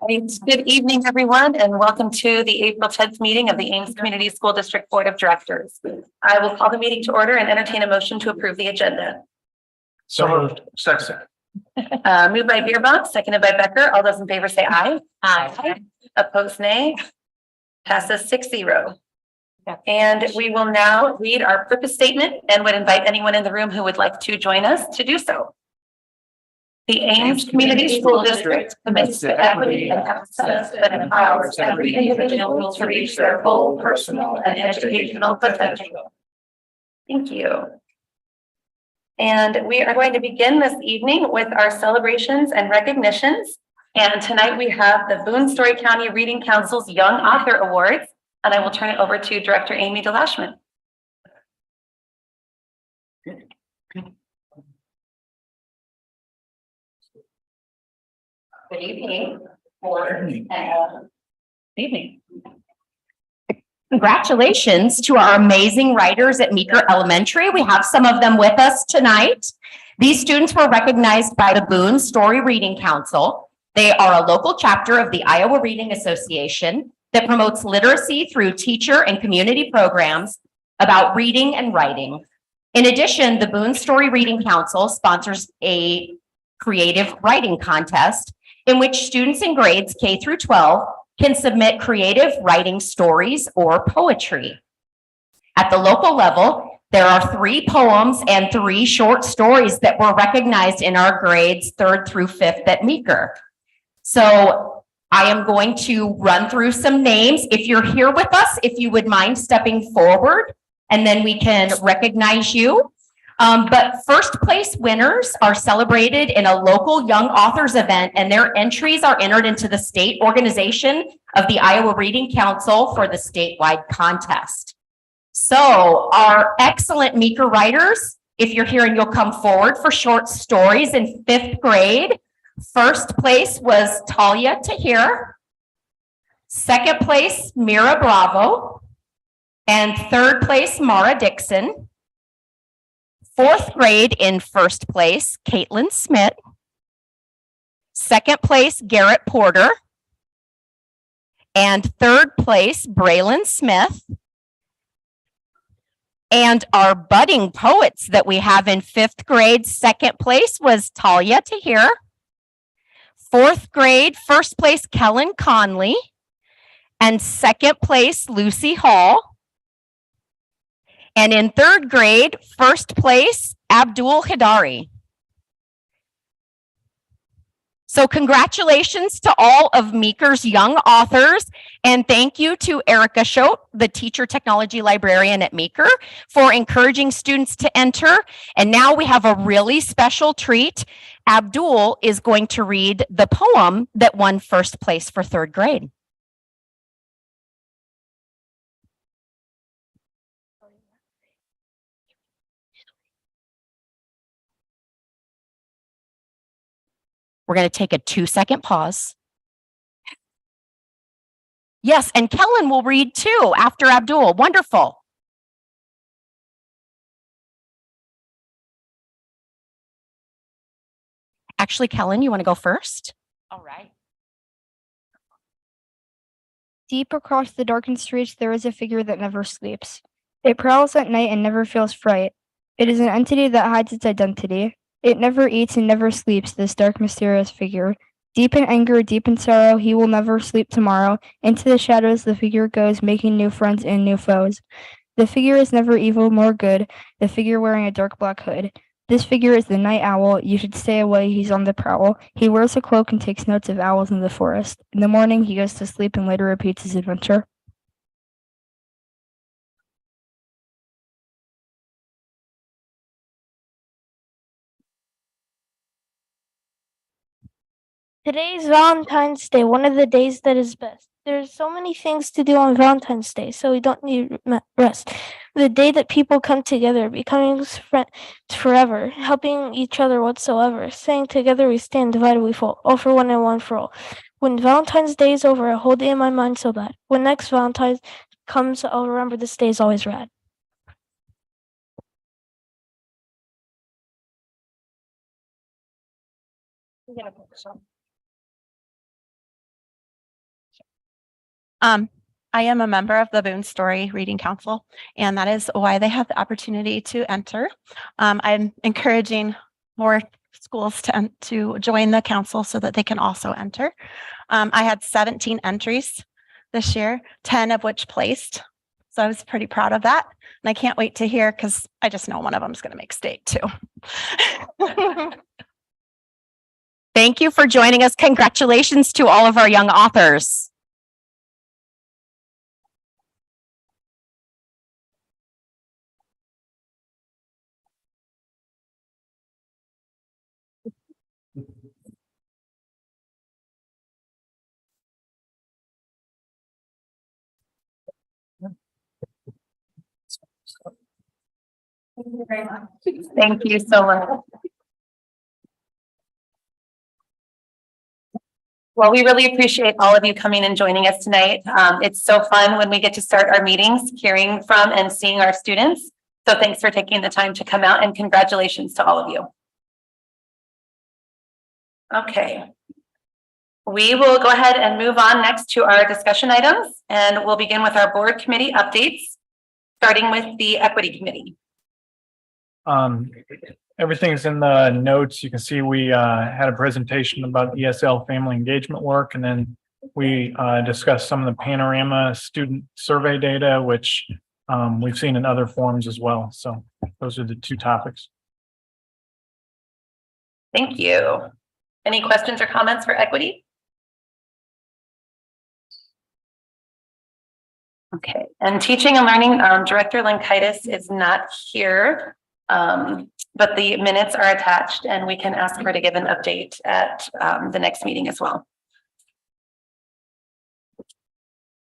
Right. Good evening, everyone, and welcome to the April 10th meeting of the Ames Community School District Board of Directors. I will call the meeting to order and entertain a motion to approve the agenda. So moved. Second. Moved by Beerbaum, seconded by Becker. All those in favor say aye. Aye. Opposed, nay. Passes 6-0. And we will now read our purpose statement and would invite anyone in the room who would like to join us to do so. The Ames Community School District commits to equity and access that empowers every individual to reach their full personal and educational potential. Thank you. And we are going to begin this evening with our celebrations and recognitions. And tonight we have the Boone Story County Reading Council's Young Author Awards. And I will turn it over to Director Amy DeLashman. Good evening. Good evening. Congratulations to our amazing writers at Meeker Elementary. We have some of them with us tonight. These students were recognized by the Boone Story Reading Council. They are a local chapter of the Iowa Reading Association that promotes literacy through teacher and community programs about reading and writing. In addition, the Boone Story Reading Council sponsors a creative writing contest in which students in grades K through 12 can submit creative writing stories or poetry. At the local level, there are 3 poems and 3 short stories that were recognized in our grades 3rd through 5th at Meeker. So I am going to run through some names. If you're here with us, if you would mind stepping forward, and then we can recognize you. But first place winners are celebrated in a local young authors event, and their entries are entered into the state organization of the Iowa Reading Council for the statewide contest. So our excellent Meeker writers, if you're here and you'll come forward for short stories in 5th grade. First place was Talia Tahir. Second place, Mira Bravo. And 3rd place, Mara Dixon. 4th grade in 1st place, Caitlin Smith. 2nd place, Garrett Porter. And 3rd place, Braylon Smith. And our budding poets that we have in 5th grade, 2nd place was Talia Tahir. 4th grade, 1st place, Kellen Conley. And 2nd place, Lucy Hall. And in 3rd grade, 1st place, Abdul Hidari. So congratulations to all of Meeker's young authors, and thank you to Erica Schote, the teacher technology librarian at Meeker, for encouraging students to enter. And now we have a really special treat. Abdul is going to read the poem that won 1st place for 3rd grade. We're going to take a 2-second pause. Yes, and Kellen will read too after Abdul. Wonderful. Actually, Kellen, you want to go first? All right. Deep across the darkened streets, there is a figure that never sleeps. It prowls at night and never feels fright. It is an entity that hides its identity. It never eats and never sleeps, this dark, mysterious figure. Deep in anger, deep in sorrow, he will never sleep tomorrow. Into the shadows the figure goes, making new friends and new foes. The figure is never evil nor good, the figure wearing a dark black hood. This figure is the night owl. You should stay away, he's on the prowl. He wears a cloak and takes notes of owls in the forest. In the morning, he goes to sleep and later repeats his adventure. Today is Valentine's Day, one of the days that is best. There's so many things to do on Valentine's Day, so we don't need rest. The day that people come together, becoming friends forever, helping each other whatsoever, saying together we stand, divided we fall, all for one and one for all. When Valentine's Day is over, I hold it in my mind so that when next Valentine's comes, I'll remember this day is always rad. I am a member of the Boone Story Reading Council, and that is why they have the opportunity to enter. I'm encouraging more schools to join the council so that they can also enter. I had 17 entries this year, 10 of which placed. So I was pretty proud of that. And I can't wait to hear, because I just know one of them is going to make state too. Thank you for joining us. Congratulations to all of our young authors. Thank you so much. Well, we really appreciate all of you coming and joining us tonight. It's so fun when we get to start our meetings, hearing from and seeing our students. So thanks for taking the time to come out, and congratulations to all of you. Okay. We will go ahead and move on next to our discussion items, and we'll begin with our board committee updates, starting with the equity committee. Everything's in the notes. You can see we had a presentation about ESL family engagement work, and then we discussed some of the panorama student survey data, which we've seen in other forms as well. So those are the two topics. Thank you. Any questions or comments for equity? Okay, and teaching and learning, Director Lankaitis is not here, but the minutes are attached, and we can ask her to give an update at the next meeting as well.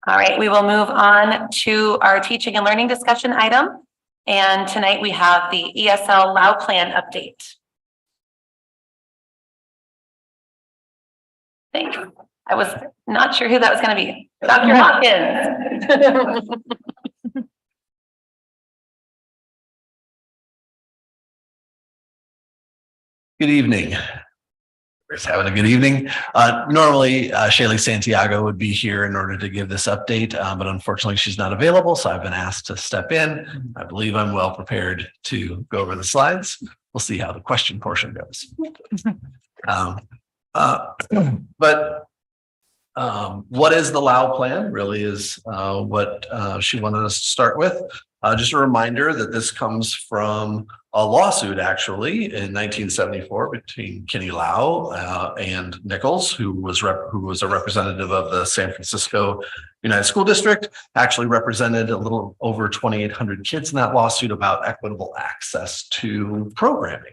All right, we will move on to our teaching and learning discussion item. And tonight we have the ESL LAU plan update. Thanks. I was not sure who that was going to be. Dr. Hopkins. Good evening. Everybody's having a good evening. Normally, Shaylee Santiago would be here in order to give this update, but unfortunately she's not available, so I've been asked to step in. I believe I'm well prepared to go over the slides. We'll see how the question portion goes. What is the LAU plan really is what she wanted us to start with. Just a reminder that this comes from a lawsuit actually in 1974 between Kenny Lau and Nichols, who was a representative of the San Francisco United School District, actually represented a little over 2,800 kids in that lawsuit about equitable access to programming.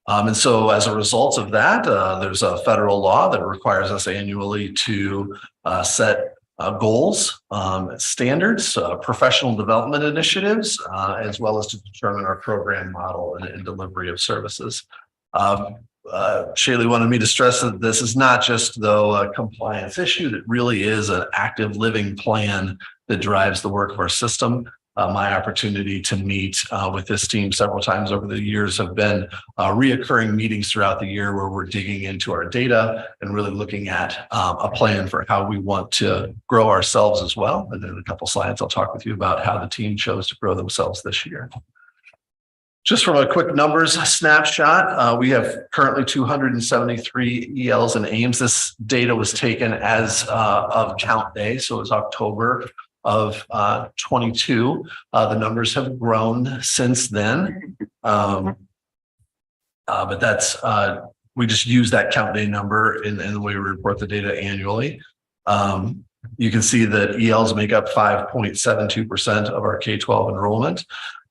And so as a result of that, there's a federal law that requires us annually to set goals, standards, professional development initiatives, as well as to determine our program model and delivery of services. Shaylee wanted me to stress that this is not just though a compliance issue, that really is an active living plan that drives the work of our system. My opportunity to meet with this team several times over the years have been reoccurring meetings throughout the year where we're digging into our data and really looking at a plan for how we want to grow ourselves as well. And then in a couple slides, I'll talk with you about how the team chose to grow themselves this year. Just from a quick numbers snapshot, we have currently 273 ELs and AIMS. This data was taken as of count day, so it was October of 22. The numbers have grown since then. But that's, we just use that count day number in the way we report the data annually. You can see that ELs make up 5.72% of our K-12 enrollment.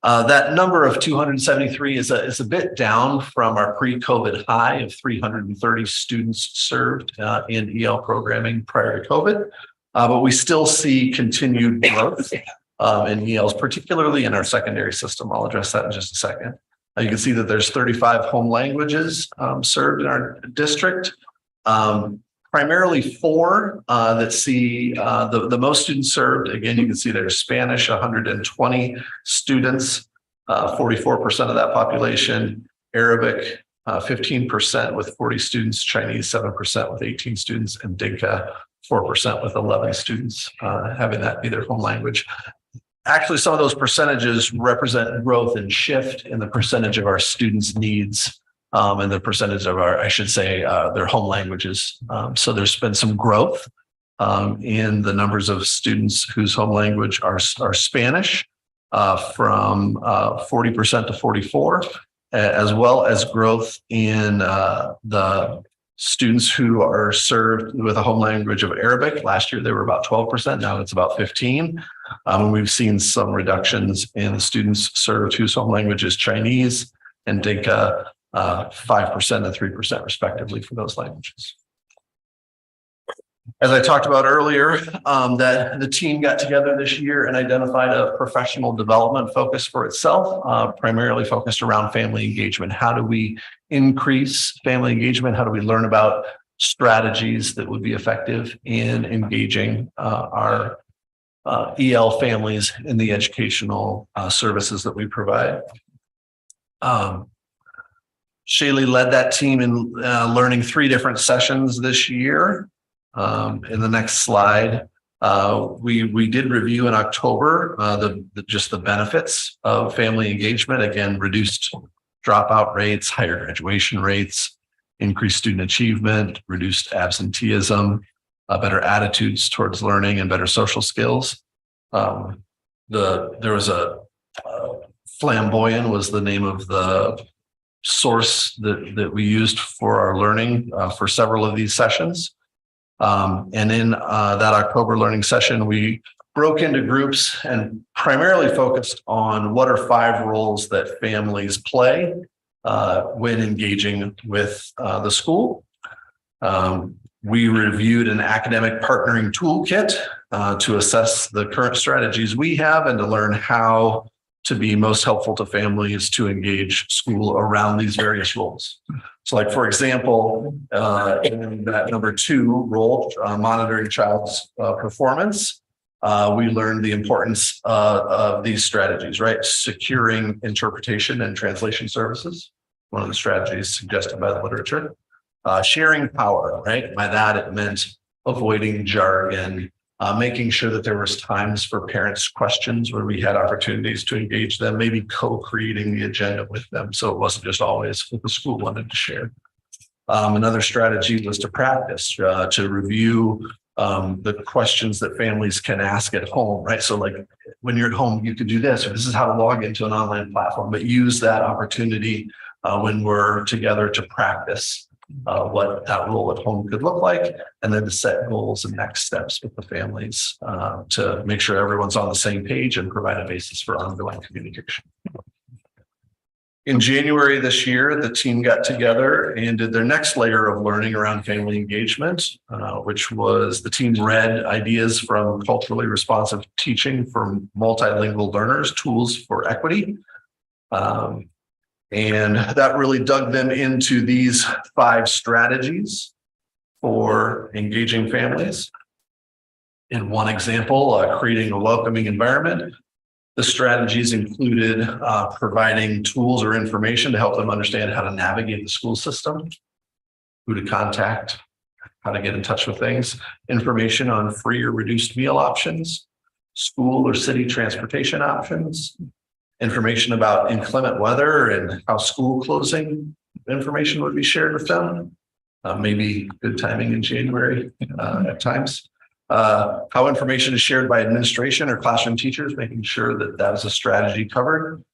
That number of 273 is a bit down from our pre-COVID high of 330 students served in EL programming prior to COVID. But we still see continued growth in ELs, particularly in our secondary system. I'll address that in just a second. You can see that there's 35 home languages served in our district, primarily 4 that see the most students served. Again, you can see there's Spanish, 120 students, 44% of that population, Arabic, 15% with 40 students, Chinese 7% with 18 students, and Dinka 4% with 11 students having that be their home language. Actually, some of those percentages represent growth and shift in the percentage of our students' needs and the percentage of our, I should say, their home languages. So there's been some growth in the numbers of students whose home language are Spanish from 40% to 44%, as well as growth in the students who are served with a home language of Arabic. Last year, they were about 12%. Now it's about 15%. We've seen some reductions in the students served whose home language is Chinese and Dinka, 5% and 3% respectively for those languages. As I talked about earlier, that the team got together this year and identified a professional development focus for itself, primarily focused around family engagement. How do we increase family engagement? How do we learn about strategies that would be effective in engaging our EL families in the educational services that we provide? Shaylee led that team in learning 3 different sessions this year. In the next slide, we did review in October just the benefits of family engagement. Again, reduced dropout rates, higher graduation rates, increased student achievement, reduced absenteeism, better attitudes towards learning, and better social skills. There was a Flamboyant was the name of the source that we used for our learning for several of these sessions. And in that October learning session, we broke into groups and primarily focused on what are 5 roles that families play when engaging with the school. We reviewed an academic partnering toolkit to assess the current strategies we have and to learn how to be most helpful to families to engage school around these various roles. So like, for example, in that number 2 role, monitoring child's performance, we learned the importance of these strategies, right? Securing interpretation and translation services, one of the strategies suggested by the literature. Sharing power, right? By that, it meant avoiding jargon, making sure that there was times for parents' questions where we had opportunities to engage them, maybe co-creating the agenda with them. So it wasn't just always what the school wanted to share. Another strategy was to practice, to review the questions that families can ask at home, right? So like when you're at home, you could do this, or this is how to log into an online platform, but use that opportunity when we're together to practice what that role at home could look like, and then to set goals and next steps with the families to make sure everyone's on the same page and provide a basis for ongoing communication. In January this year, the team got together and did their next layer of learning around family engagement, which was the team read ideas from culturally responsive teaching for multilingual learners, tools for equity. And that really dug them into these 5 strategies for engaging families. In one example, creating a welcoming environment. The strategies included providing tools or information to help them understand how to navigate the school system, who to contact, how to get in touch with things, information on free or reduced meal options, school or city transportation options, information about inclement weather and how school closing information would be shared with them. Maybe good timing in January at times. How information is shared by administration or classroom teachers, making sure that that is a strategy covered.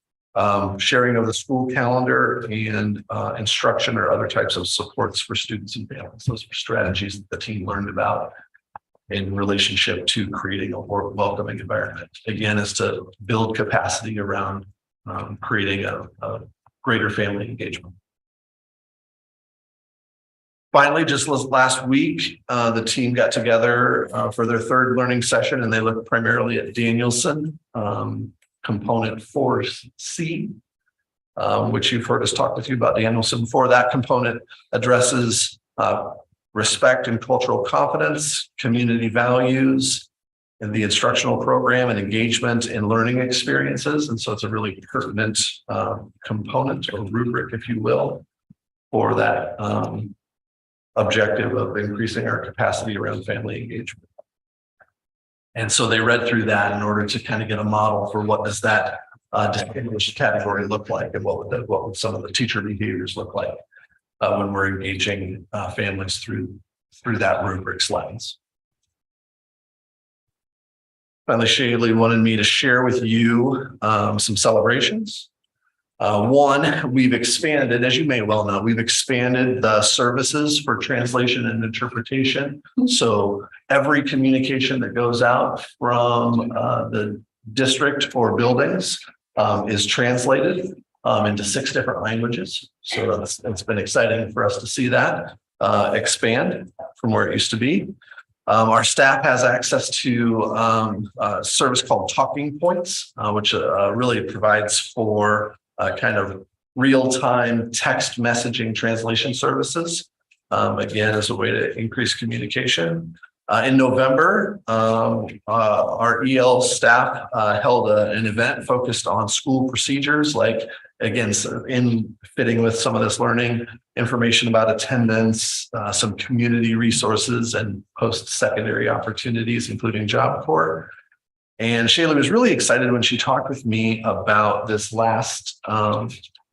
Sharing of the school calendar and instruction or other types of supports for students and families. Those are strategies that the team learned about in relationship to creating a more welcoming environment. Again, is to build capacity around creating a greater family engagement. Finally, just last week, the team got together for their 3rd learning session, and they looked primarily at Danielson component 4C, which you've heard us talk with you about Danielson before. That component addresses respect and cultural competence, community values, and the instructional program and engagement in learning experiences. And so it's a really pertinent component or rubric, if you will, for that objective of increasing our capacity around family engagement. And so they read through that in order to kind of get a model for what does that distinguished category look like, and what would some of the teacher behaviors look like when we're engaging families through that rubric's lens. Finally, Shaylee wanted me to share with you some celebrations. One, we've expanded, as you may well know, we've expanded the services for translation and interpretation. So every communication that goes out from the district or buildings is translated into 6 different languages. So it's been exciting for us to see that expand from where it used to be. Our staff has access to a service called Talking Points, which really provides for kind of real-time text messaging translation services, again, as a way to increase communication. In November, our EL staff held an event focused on school procedures, like, again, in fitting with some of this learning information about attendance, some community resources and post-secondary opportunities, including Job Corps. And Shayla was really excited when she talked with me about this last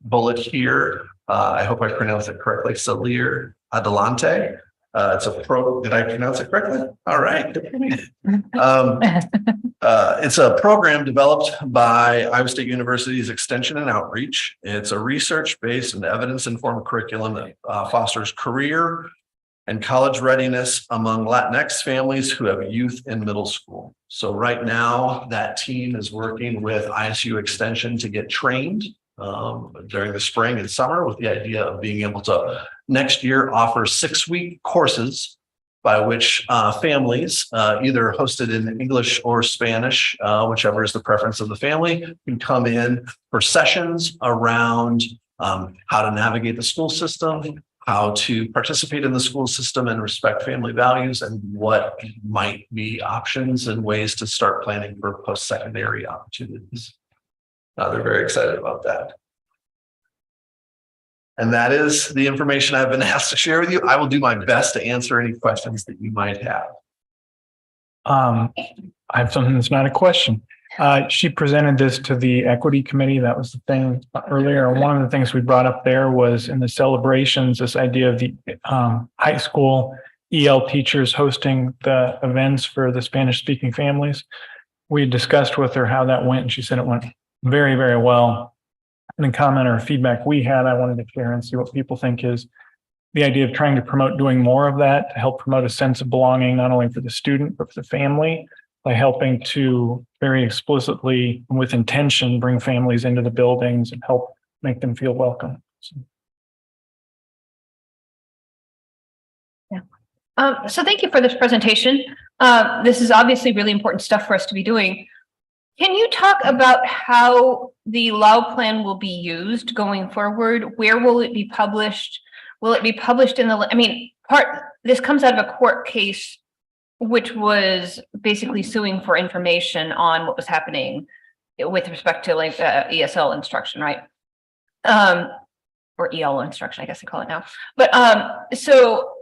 bullet here. I hope I pronounced it correctly, Salir Adelante. It's a did I pronounce it correctly? All right. It's a program developed by Iowa State University's Extension and Outreach. It's a research-based and evidence-informed curriculum that fosters career and college readiness among Latinx families who have youth in middle school. So right now, that team is working with ISU Extension to get trained during the spring and summer, with the idea of being able to next year offer 6-week courses by which families, either hosted in English or Spanish, whichever is the preference of the family, can come in for sessions around how to navigate the school system, how to participate in the school system and respect family values, and what might be options and ways to start planning for post-secondary opportunities. They're very excited about that. And that is the information I've been asked to share with you. I will do my best to answer any questions that you might have. I have something that's not a question. She presented this to the equity committee. That was the thing earlier. One of the things we brought up there was in the celebrations, this idea of the high school EL teachers hosting the events for the Spanish speaking families. We discussed with her how that went, and she said it went very, very well. And the comment or feedback we had, I wanted to share and see what people think, is the idea of trying to promote doing more of that to help promote a sense of belonging, not only for the student, but for the family, by helping to very explicitly and with intention bring families into the buildings and help make them feel welcome. So thank you for this presentation. This is obviously really important stuff for us to be doing. Can you talk about how the LAU plan will be used going forward? Where will it be published? Will it be published in the, this comes out of a court case, which was basically suing for information on what was happening with respect to like ESL instruction, right? Or EL instruction, I guess they call it now. But so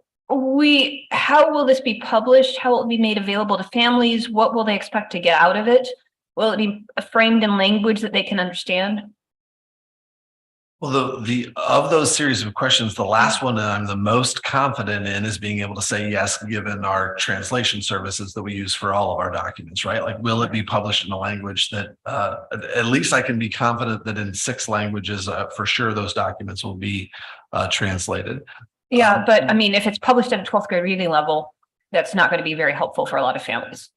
how will this be published? How will it be made available to families? What will they expect to get out of it? Will it be framed in language that they can understand? Well, of those series of questions, the last one that I'm the most confident in is being able to say yes, given our translation services that we use for all of our documents, right? Like, will it be published in a language that at least I can be confident that in 6 languages, for sure, those documents will be translated. Yeah, but if it's published at a 12th grade reading level, that's not going to be very helpful for a lot of families.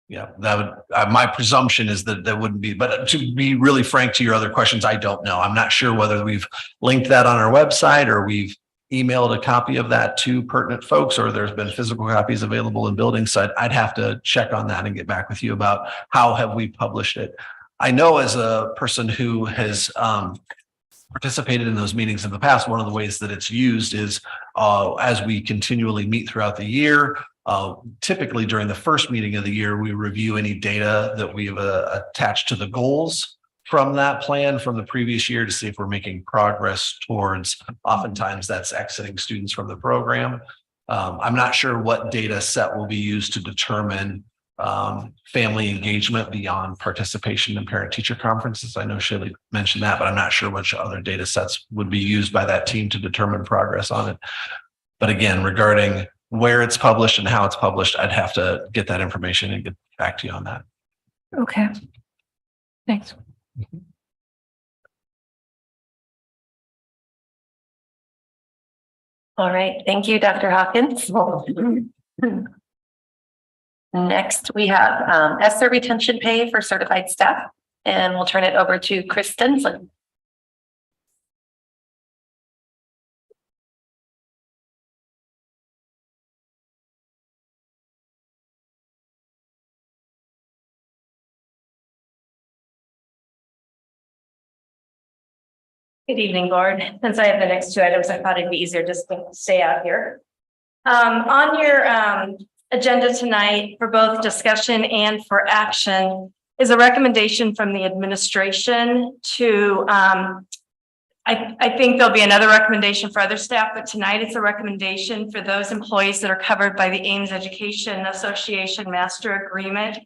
Yeah, that would, my presumption is that wouldn't be, but to be really frank to your other questions, I don't know. I'm not sure whether we've linked that on our website or we've emailed a copy of that to pertinent folks, or there's been physical copies available in buildings. So I'd have to check on that and get back with you about how have we published it. I know, as a person who has participated in those meetings in the past, one of the ways that it's used is as we continually meet throughout the year. Typically during the first meeting of the year, we review any data that we've attached to the goals from that plan from the previous year to see if we're making progress towards, oftentimes that's exiting students from the program. I'm not sure what data set will be used to determine family engagement beyond participation in parent-teacher conferences. I know Shirley mentioned that, but I'm not sure which other data sets would be used by that team to determine progress on it. But again, regarding where it's published and how it's published, I'd have to get that information and get back to you on that. Okay. Thanks. All right, thank you, Dr. Hawkins. Next, we have ESSER retention pay for certified staff, and we'll turn it over to Chris Stenson. Good evening, board. Since I have the next two items, I thought it'd be easier just to stay out here. On your agenda tonight for both discussion and for action is a recommendation from the administration to, I think there'll be another recommendation for other staff, but tonight it's a recommendation for those employees that are covered by the Ames Education Association Master Agreement.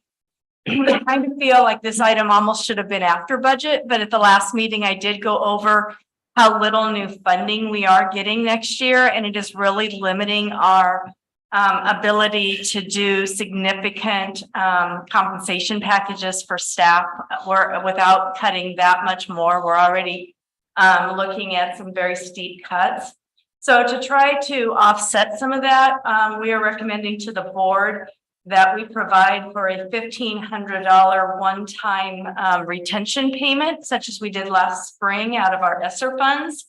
I kind of feel like this item almost should have been after budget, but at the last meeting, I did go over how little new funding we are getting next year, and it is really limiting our ability to do significant compensation packages for staff. Without cutting that much more. We're already looking at some very steep cuts. So to try to offset some of that, we are recommending to the board that we provide for a $1,500 one-time retention payment, such as we did last spring out of our ESSER funds,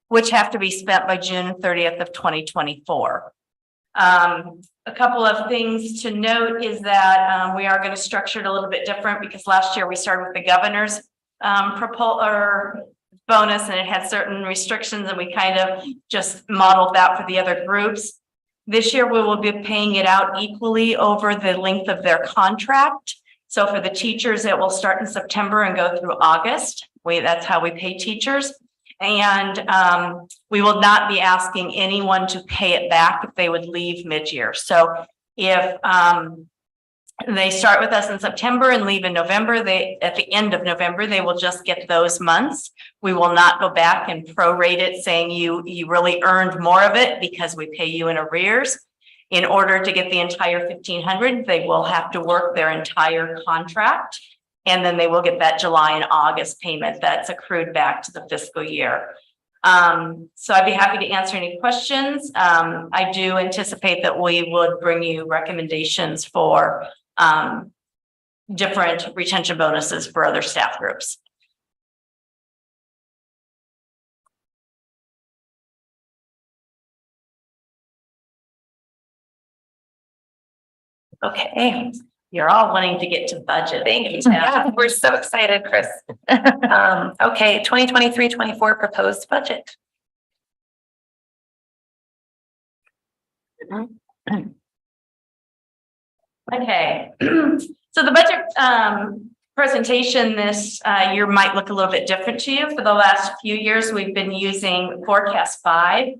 which have to be spent by June 30th of 2024. A couple of things to note is that we are going to structure it a little bit different because last year we started with the governor's bonus and it had certain restrictions, and we kind of just modeled that for the other groups. This year, we will be paying it out equally over the length of their contract. So for the teachers, it will start in September and go through August. That's how we pay teachers. And we will not be asking anyone to pay it back if they would leave mid-year. So if they start with us in September and leave in November, at the end of November, they will just get those months. We will not go back and prorate it saying you really earned more of it because we pay you in arrears. In order to get the entire $1,500, they will have to work their entire contract, and then they will get that July and August payment that's accrued back to the fiscal year. So I'd be happy to answer any questions. I do anticipate that we would bring you recommendations for different retention bonuses for other staff groups. Okay, You're all wanting to get to budget. thank you. Yeah, we're so excited, Chris. Okay, 2023-24 proposed budget. Okay, so the budget presentation this year might look a little bit different to you. For the last few years, we've been using Forecast 5.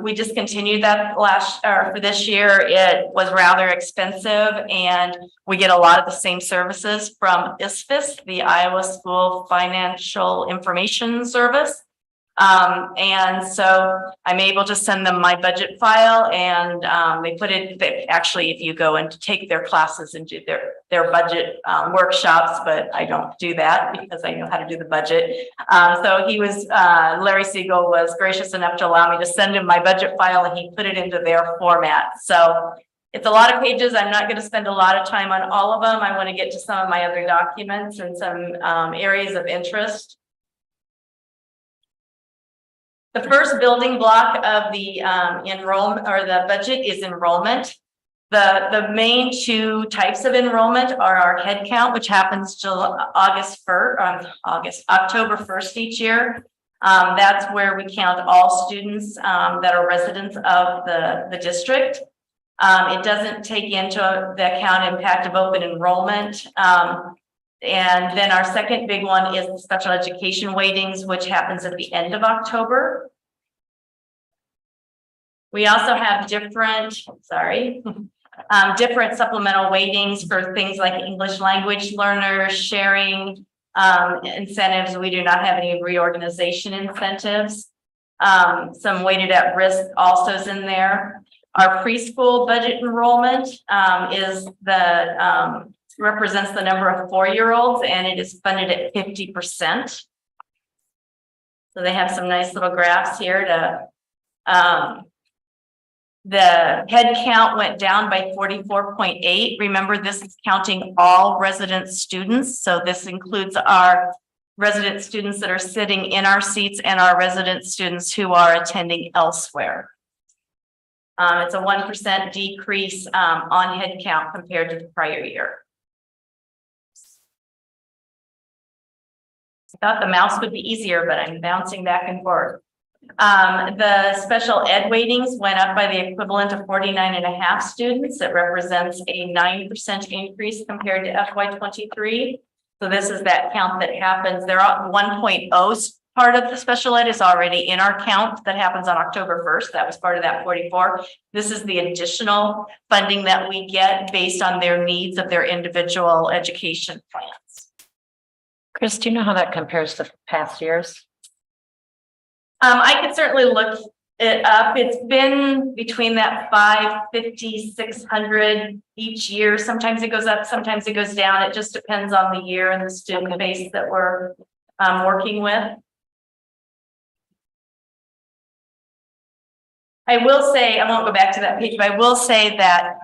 We discontinued that for this year. It was rather expensive, and we get a lot of the same services from ISFIS, the Iowa School Financial Information Service. And so I'm able to send them my budget file, and they put it, actually, if you go and take their classes and do their budget workshops, but I don't do that because I know how to do the budget. So Larry Siegel was gracious enough to allow me to send him my budget file, and he put it into their format. So it's a lot of pages. I'm not going to spend a lot of time on all of them. I want to get to some of my other documents and some areas of interest. The first building block of the enrollment or the budget is enrollment. The main two types of enrollment are our head count, which happens October 1st each year. That's where we count all students that are residents of the district. It doesn't take into the account impact of open enrollment. And then our second big one is the special education weightings, which happens at the end of October. We also have different supplemental weightings for things like English language learners, sharing incentives. We do not have any reorganization incentives. Some weighted at risk also is in there. Our preschool budget enrollment is represents the number of 4-year-olds, and it is funded at 50%. So they have some nice little graphs here to the head count went down by 44.8. Remember, this is counting all resident students. So this includes our resident students that are sitting in our seats and our resident students who are attending elsewhere. It's a 1% decrease on head count compared to the prior year. I thought the mouse would be easier, but I'm bouncing back and forth. The special ed weightings went up by the equivalent of 49.5 students. It represents a 9% increase compared to FY23. So this is that count that happens. There are 1.0 part of the special ed is already in our count that happens on October 1st. That was part of that 44. This is the additional funding that we get based on their needs of their individual education plans. Chris, do you know how that compares to past years? I could certainly look it up. It's been between that 550, 600 each year. Sometimes it goes up, sometimes it goes down. It just depends on the year and the student base that we're working with. I will say, I won't go back to that page, but I will say that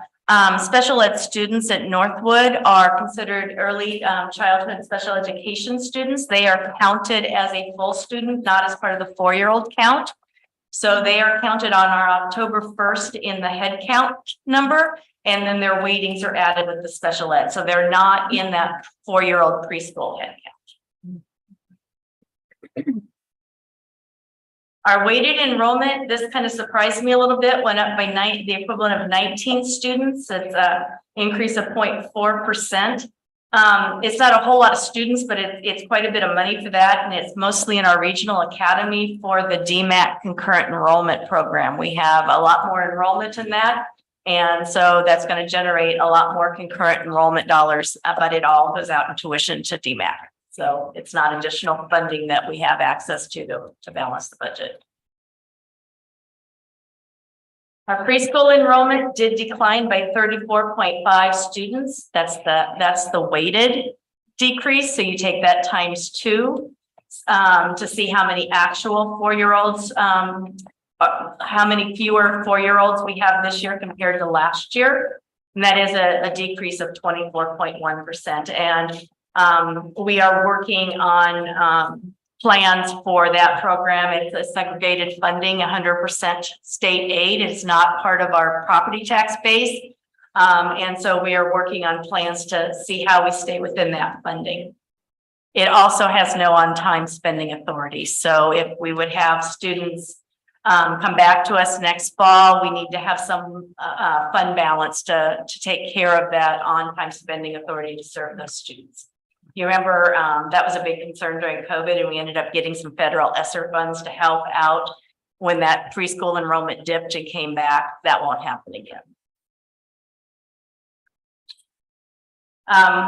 special ed students at Northwood are considered early childhood special education students. They are counted as a full student, not as part of the 4-year-old count. So they are counted on our October 1st in the head count number, and then their weightings are added with the special ed. So they're not in that 4-year-old preschool head count. Our weighted enrollment, this kind of surprised me a little bit, went up by the equivalent of 19 students. It's an increase of 0.4%. It's not a whole lot of students, but it's quite a bit of money for that. And it's mostly in our regional academy for the DMAC concurrent enrollment program. We have a lot more enrollment in that. And so that's going to generate a lot more concurrent enrollment dollars, but it all goes out in tuition to DMAC. So it's not additional funding that we have access to balance the budget. Our preschool enrollment did decline by 34.5 students. That's the weighted decrease. So you take that times 2 to see how many actual 4-year-olds, how many fewer 4-year-olds we have this year compared to last year. And that is a decrease of 24.1%. And we are working on plans for that program. It's a segregated funding, 100% state aid. It's not part of our property tax base. And so we are working on plans to see how we stay within that funding. It also has no on-time spending authority. So if we would have students come back to us next fall, we need to have some fund balance to take care of that on-time spending authority to serve those students. You remember that was a big concern during COVID, and we ended up getting some federal ESSER funds to help out when that preschool enrollment dipped and came back. That won't happen again.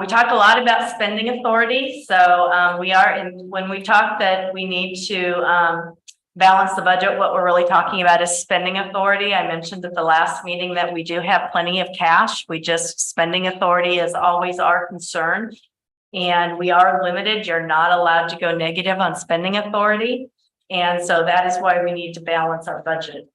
We talked a lot about spending authority. So when we talk that we need to balance the budget, what we're really talking about is spending authority. I mentioned at the last meeting that we do have plenty of cash. Spending authority is always our concern. And we are limited. You're not allowed to go negative on spending authority. And so that is why we need to balance our budget.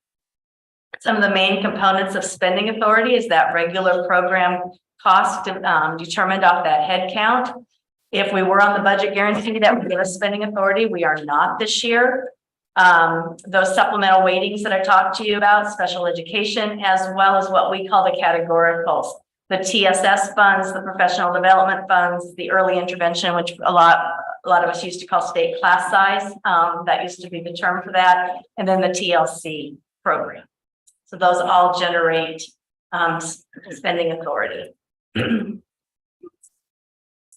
Some of the main components of spending authority is that regular program cost determined off that head count. If we were on the budget guarantee, that would give us spending authority. We are not this year. Those supplemental weightings that I talked to you about, special education, as well as what we call the categoricals. The TSS funds, the professional development funds, the early intervention, which a lot of us used to call state class size. That used to be the term for that. And then the TLC program. So those all generate spending authority.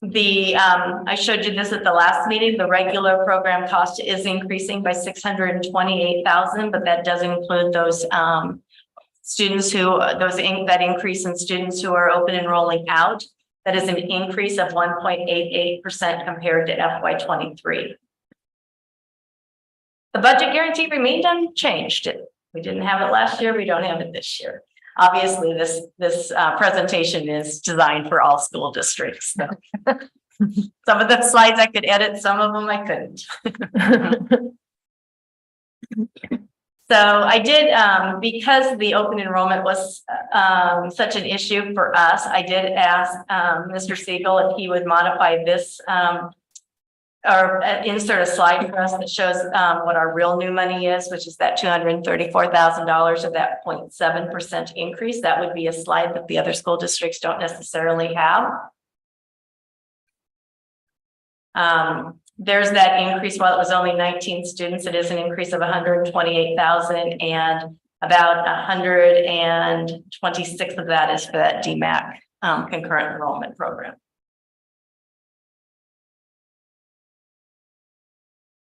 I showed you this at the last meeting, the regular program cost is increasing by 628,000, but that does include those, students who, that increase in students who are open enrolling out. That is an increase of 1.88% compared to FY 23. The budget guarantee remained unchanged. We didn't have it last year. We don't have it this year. Obviously, this presentation is designed for all school districts. So. Some of the slides I could edit, some of them I couldn't. So I did, because the open enrollment was such an issue for us, I did ask Mr. Siegel if he would modify this or insert a slide for us that shows what our real new money is, which is that $234,000 of that 0.7% increase. That would be a slide that the other school districts don't necessarily have. There's that increase. While it was only 19 students, it is an increase of 128,000, and about 126 of that is for that DMAC concurrent enrollment program.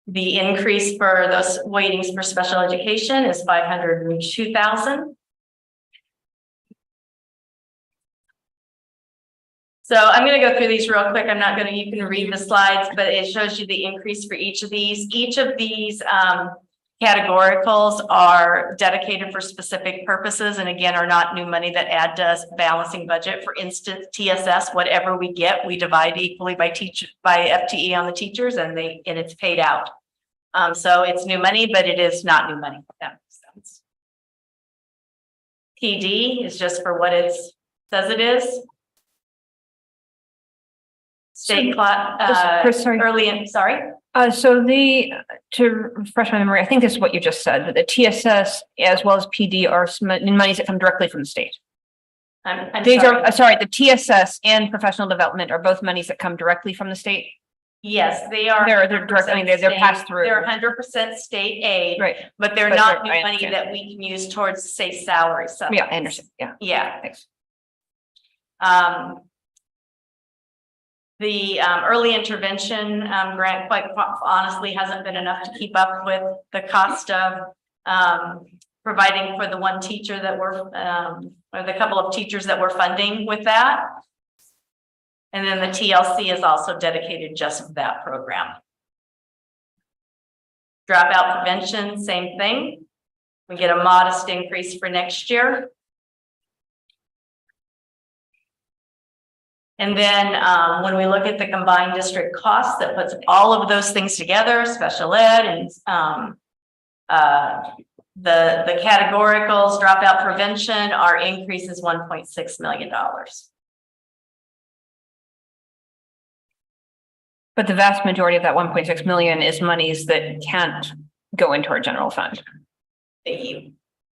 The increase for those weightings for special education is 502,000. So I'm going to go through these real quick. I'm not going to, you can read the slides, but it shows you the increase for each of these. Each of these categoricals are dedicated for specific purposes, and again, are not new money that add to us balancing budget. For instance, TSS, whatever we get, we divide equally by FTE on the teachers, and it's paid out. So it's new money, but it is not new money. That makes sense. PD is just for what it says it is. State sorry. So to refresh my memory, I think this is what you just said, that the TSS as well as PD are monies that come directly from the state. The TSS and professional development are both monies that come directly from the state. Yes, they are. They're direct. I mean, they're passed through. They're 100% state aid, right? But they're not new money that we can use towards, say, salary. Yeah, I understand. Yeah. Yeah. Thanks. The early intervention grant, quite honestly, hasn't been enough to keep up with the cost of providing for the one teacher that we're, or the couple of teachers that we're funding with that. And then the TLC is also dedicated just for that program. Dropout prevention, same thing. We get a modest increase for next year. And then when we look at the combined district costs, that puts all of those things together, special ed and the categoricals, dropout prevention, our increase is $1.6 million. But the vast majority of that 1.6 million is monies that can't go into our general fund.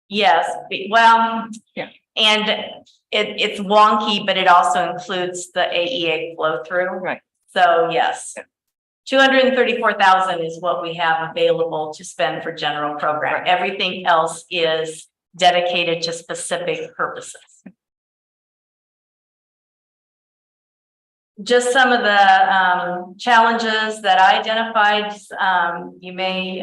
Yes, well, yeah. And it's wonky, but it also includes the AEA flow through. Right. So yes, 234,000 is what we have available to spend for general program. Right. Everything else is dedicated to specific purposes. Just some of the challenges that I identified. You may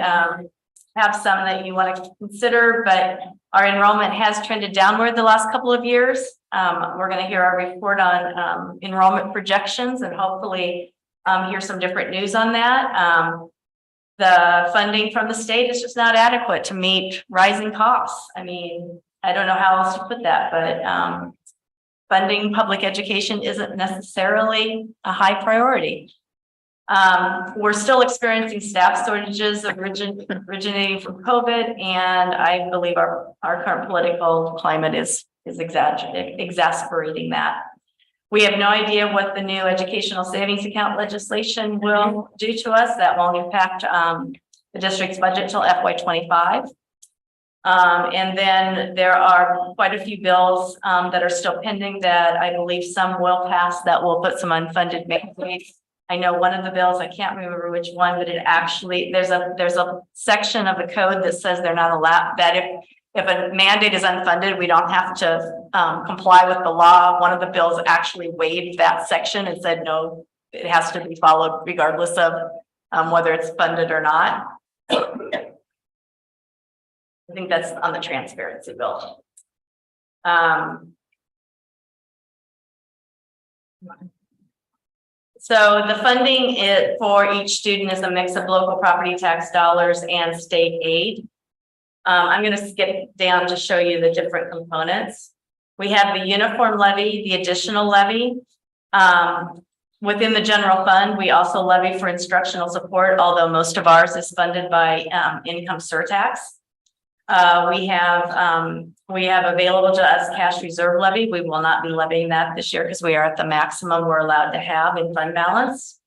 have some that you want to consider, but our enrollment has trended downward the last couple of years. We're going to hear our report on enrollment projections and hopefully hear some different news on that. The funding from the state is just not adequate to meet rising costs. I mean, I don't know how else to put that, but funding public education isn't necessarily a high priority. We're still experiencing staff shortages originating from COVID, and I believe our current political climate is exacerbating that. We have no idea what the new educational savings account legislation will do to us. That won't impact the district's budget till FY 25. And then there are quite a few bills that are still pending that I believe some will pass that will put some unfunded mandates. I know one of the bills, I can't remember which one, but it actually, there's a section of the code that says they're not allowed, that if a mandate is unfunded, we don't have to comply with the law. One of the bills actually waived that section and said, no, it has to be followed regardless of whether it's funded or not. I think that's on the transparency bill. So the funding for each student is a mix of local property tax dollars and state aid. I'm going to skip down to show you the different components. We have the uniform levy, the additional levy. Within the general fund, we also levy for instructional support, although most of ours is funded by income surtax. We have available to us cash reserve levy. We will not be levying that this year because we are at the maximum we're allowed to have in fund balance.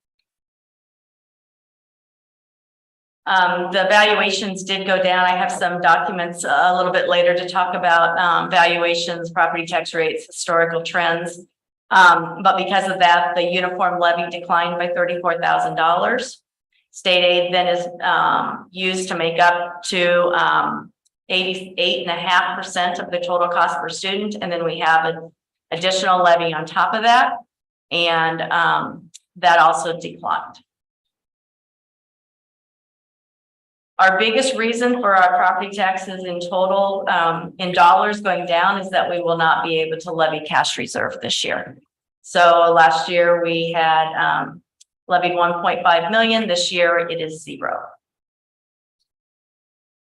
The valuations did go down. I have some documents a little bit later to talk about valuations, property tax rates, historical trends. But because of that, the uniform levy declined by $34,000. State aid then is used to make up to 88.5% of the total cost per student. And then we have an additional levy on top of that. And that also declined. Our biggest reason for our property taxes in total in dollars going down is that we will not be able to levy cash reserve this year. So last year we had levied 1.5 million. This year it is 0.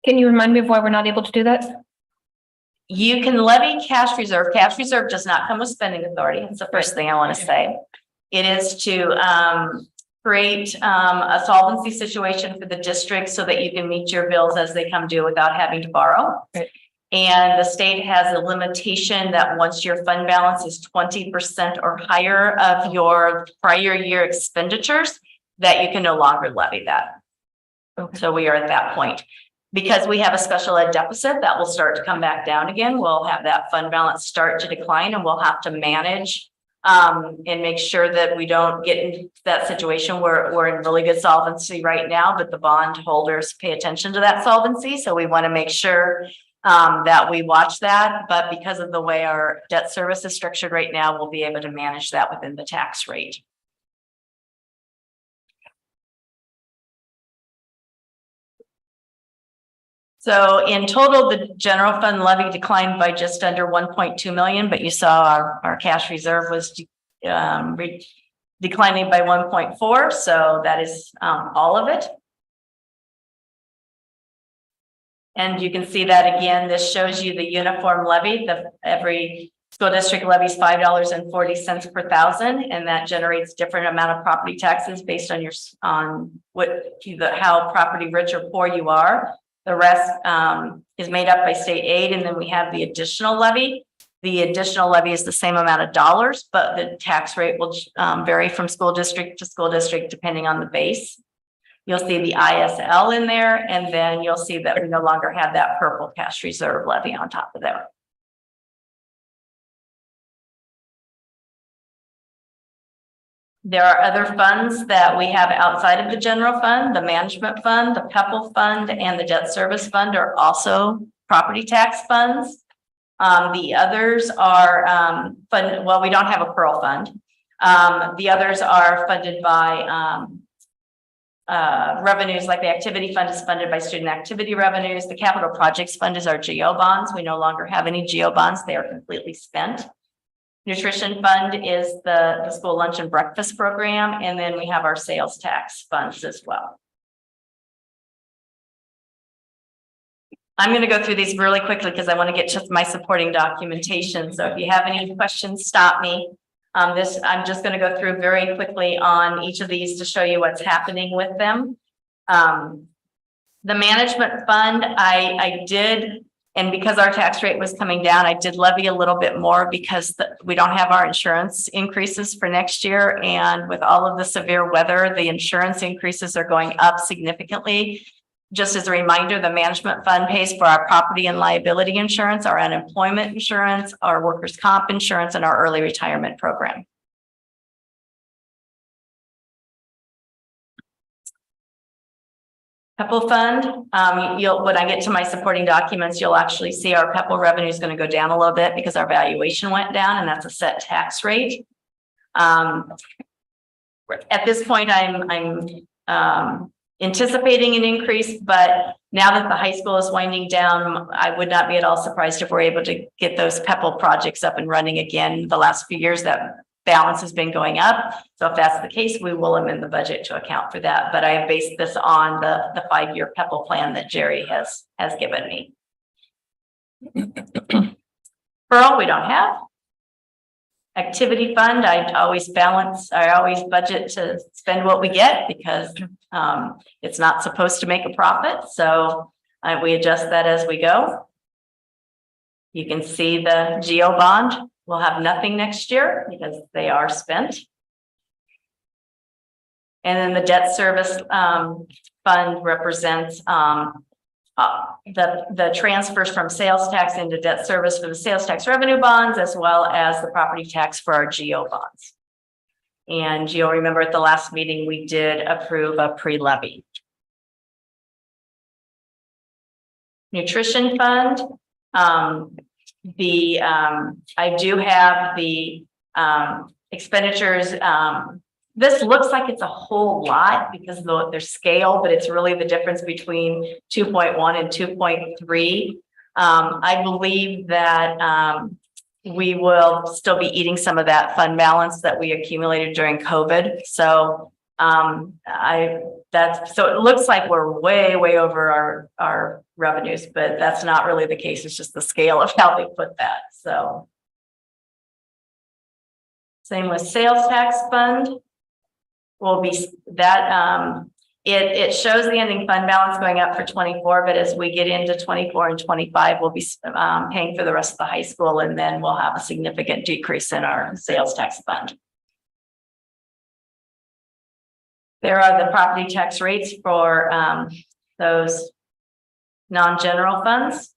Can you remind me of why we're not able to do that? You can levy cash reserve. Cash reserve does not come with spending authority. That's the first thing I want to say. It is to create a solvency situation for the district so that you can meet your bills as they come due without having to borrow. Right. And the state has a limitation that once your fund balance is 20% or higher of your prior year expenditures, that you can no longer levy that. Okay. So we are at that point. Because we have a special ed deficit that will start to come back down again, we'll have that fund balance start to decline, and we'll have to manage and make sure that we don't get into that situation where we're in really good solvency right now, but the bond holders pay attention to that solvency. So we want to make sure that we watch that. But because of the way our debt service is structured right now, we'll be able to manage that within the tax rate. So in total, the general fund levy declined by just under 1.2 million, but you saw our cash reserve was declining by 1.4. So that is all of it. And you can see that again, this shows you the uniform levy. Every school district levies $5.40 per thousand, and that generates different amount of property taxes based on how property rich or poor you are. The rest is made up by state aid, and then we have the additional levy. The additional levy is the same amount of dollars, but the tax rate will vary from school district to school district depending on the base. You'll see the ISL in there, and then you'll see that we no longer have that purple cash reserve levy on top of there. There are other funds that we have outside of the general fund. The management fund, the PEPL fund, and the debt service fund are also property tax funds. The others are well, we don't have a Pearl fund. The others are funded by revenues, like the activity fund is funded by student activity revenues. The capital projects fund is our GO bonds. We no longer have any GO bonds. They are completely spent. Nutrition fund is the school lunch and breakfast program. And then we have our sales tax funds as well. I'm going to go through these really quickly because I want to get to my supporting documentation. So if you have any questions, stop me. I'm just going to go through very quickly on each of these to show you what's happening with them. The management fund, I did. And because our tax rate was coming down, I did levy a little bit more because we don't have our insurance increases for next year. And with all of the severe weather, the insurance increases are going up significantly. Just as a reminder, the management fund pays for our property and liability insurance, our unemployment insurance, our workers' comp insurance, and our early retirement program. PEPL fund, when I get to my supporting documents, you'll actually see our PEPL revenue is going to go down a little bit because our valuation went down, and that's a set tax rate. at this point, I'm anticipating an increase, but now that the high school is winding down, I would not be at all surprised if we're able to get those PEPAL projects up and running again. The last few years, that balance has been going up. So if that's the case, we will amend the budget to account for that. But I have based this on the 5-year PEPAL plan that Jerry has given me. Pearl, we don't have. Activity fund, I always budget to spend what we get because it's not supposed to make a profit. So we adjust that as we go. You can see the GO bond will have nothing next year because they are spent. And then the debt service fund represents the transfers from sales tax into debt service for the sales tax revenue bonds, as well as the property tax for our GO bonds. And you'll remember at the last meeting, we did approve a pre-levy. Nutrition fund. I do have the expenditures. This looks like it's a whole lot because of their scale, but it's really the difference between 2.1 and 2.3. I believe that we will still be eating some of that fund balance that we accumulated during COVID. So so it looks like we're way over our revenues, but that's not really the case. It's just the scale of how they put that. So same with sales tax fund. Will be that it shows the ending fund balance going up for 24, but as we get into 24 and 25, we'll be paying for the rest of the high school, and then we'll have a significant decrease in our sales tax fund. There are the property tax rates for those non-general funds.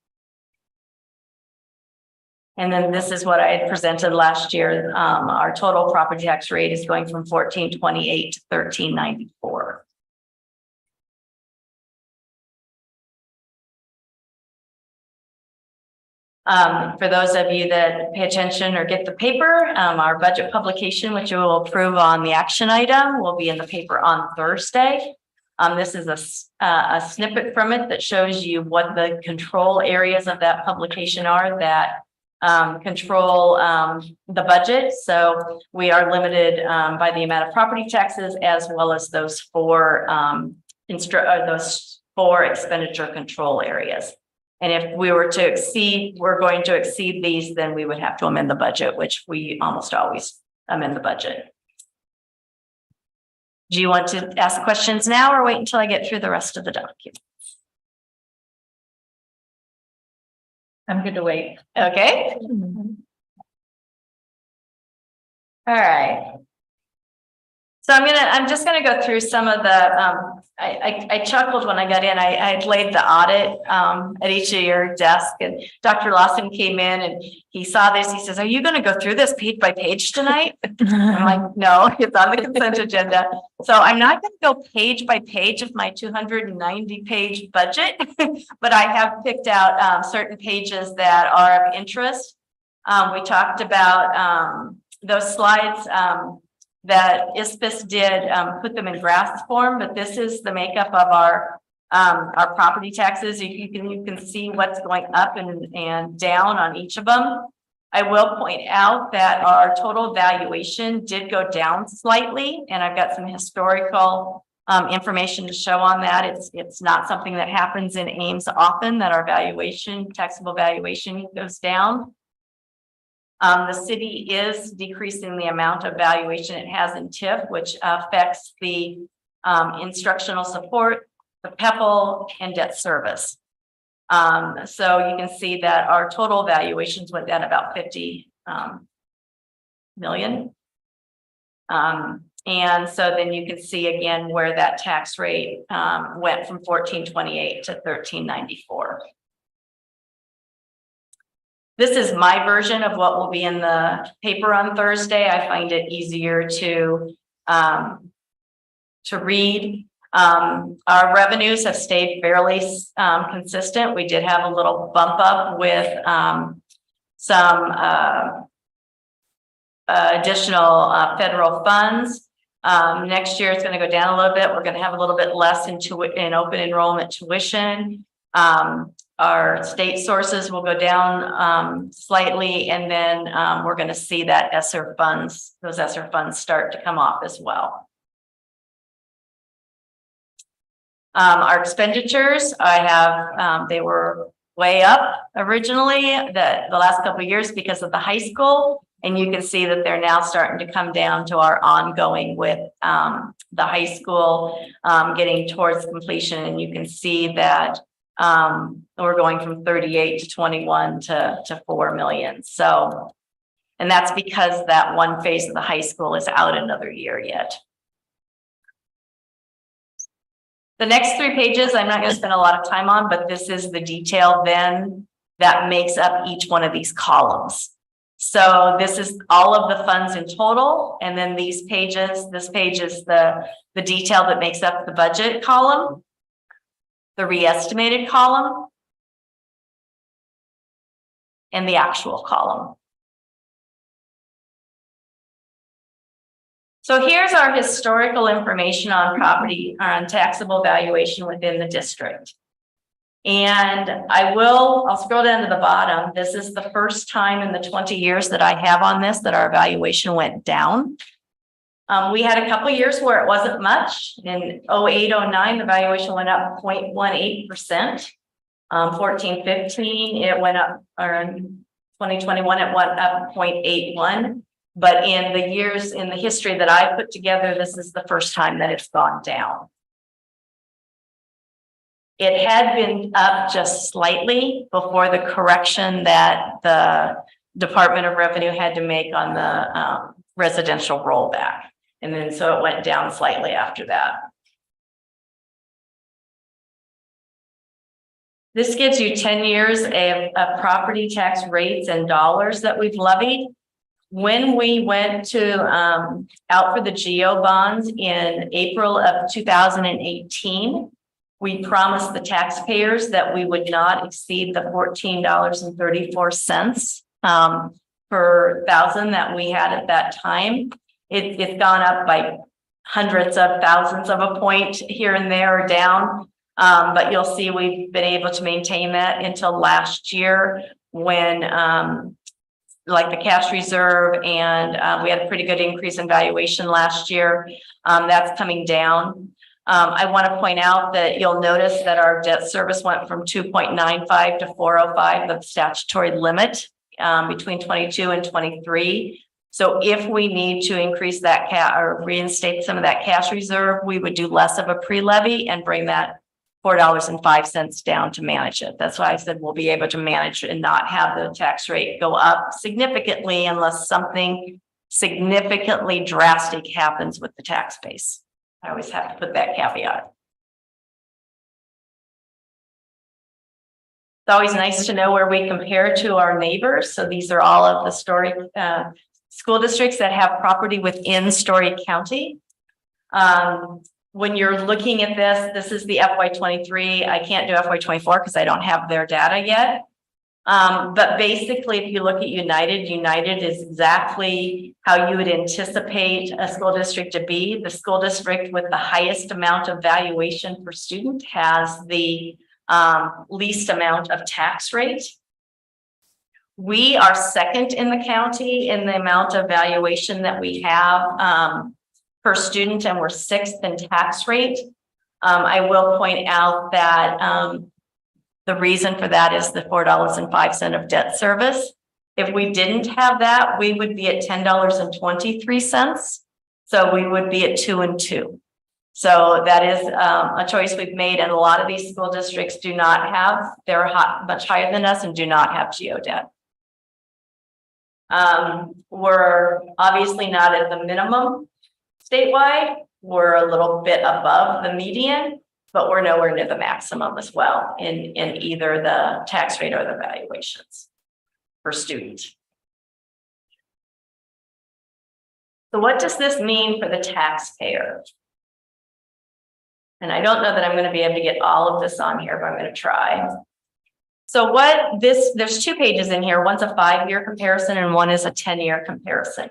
And then this is what I had presented last year. Our total property tax rate is going from 14.28 to 13.94. For those of you that pay attention or get the paper, our budget publication, which you will approve on the action item, will be in the paper on Thursday. This is a snippet from it that shows you what the control areas of that publication are that control the budget. So we are limited by the amount of property taxes, as well as those four expenditure control areas. And if we were to exceed, we're going to exceed these, then we would have to amend the budget, which we almost always amend the budget. Do you want to ask questions now or wait until I get through the rest of the document? I'm good to wait. Okay. All right. So I'm just gonna go through some of the, I chuckled when I got in. I had laid the audit at each of your desk, and Dr. Lawson came in and he saw this. He says, "Are you gonna go through this page by page tonight?" I'm like, "No, it's on the consent agenda." So I'm not gonna go page by page of my 290-page budget, but I have picked out certain pages that are of interest. We talked about those slides that ISPIS did, put them in graph form, but this is the makeup of our property taxes. You can see what's going up and down on each of them. I will point out that our total valuation did go down slightly, and I've got some historical information to show on that. It's not something that happens in Ames often, that our taxable valuation goes down. The city is decreasing the amount of valuation it has in TIF, which affects the instructional support, the PEPAL, and debt service. So you can see that our total valuations went down about 50 million. And so then you can see again where that tax rate went from 14.28 to 13.94. This is my version of what will be in the paper on Thursday. I find it easier to read. Our revenues have stayed fairly consistent. We did have a little bump up with some additional federal funds. Next year, it's going to go down a little bit. We're going to have a little bit less in open enrollment tuition. Our state sources will go down slightly, and then we're going to see that ESSER funds, those ESSER funds start to come off as well. Our expenditures, I have, they were way up originally the last couple of years because of the high school. And you can see that they're now starting to come down to our ongoing with the high school getting towards completion. And you can see that we're going from 38 to 21 to 4 million. So, and that's because that one phase of the high school is out another year yet. The next 3 pages, I'm not going to spend a lot of time on, but this is the detail then that makes up each one of these columns. So this is all of the funds in total. And then these pages, this page is the detail that makes up the budget column, the re-estimated column, and the actual column. So here's our historical information on property, on taxable valuation within the district. And I'll scroll down to the bottom. This is the first time in the 20 years that I have on this that our valuation went down. We had a couple years where it wasn't much. In 08, 09, the valuation went up 0.18%. 14, 15, it went up, or in 2021, it went up 0.81. But in the years in the history that I put together, this is the first time that it's gone down. It had been up just slightly before the correction that the Department of Revenue had to make on the residential rollback. And then so it went down slightly after that. This gives you 10 years of property tax rates and dollars that we've levied. When we went to out for the GO bonds in April of 2018, we promised the taxpayers that we would not exceed the $14.34 per thousand that we had at that time. It's gone up by hundreds of thousands of a point here and there or down. But you'll see we've been able to maintain that until last year when like the cash reserve, and we had a pretty good increase in valuation last year. That's coming down. I want to point out that you'll notice that our debt service went from 2.95 to 405, the statutory limit between 22 and 23. So if we need to increase that or reinstate some of that cash reserve, we would do less of a pre-levy and bring that $4.05 down to manage it. That's why I said we'll be able to manage and not have the tax rate go up significantly unless something significantly drastic happens with the tax base. I always have to put that caveat. It's always nice to know where we compare to our neighbors. So these are all of the Story school districts that have property within Story County. When you're looking at this is the FY23. I can't do FY24 because I don't have their data yet. But basically, if you look at United is exactly how you would anticipate a school district to be. The school district with the highest amount of valuation per student has the least amount of tax rate. We are second in the county in the amount of valuation that we have per student, and we're 6th in tax rate. I will point out that the reason for that is the $4.05 of debt service. If we didn't have that, we would be at $10.23. So we would be at 2 and 2. So that is a choice we've made, and a lot of these school districts do not have. They're much higher than us and do not have GO debt. We're obviously not at the minimum statewide. We're a little bit above the median, but we're nowhere near the maximum as well in either the tax rate or the valuations per student. So what does this mean for the taxpayer? And I don't know that I'm going to be able to get all of this on here, but I'm going to try. So there's 2 pages in here. One's a 5-year comparison and one is a 10-year comparison.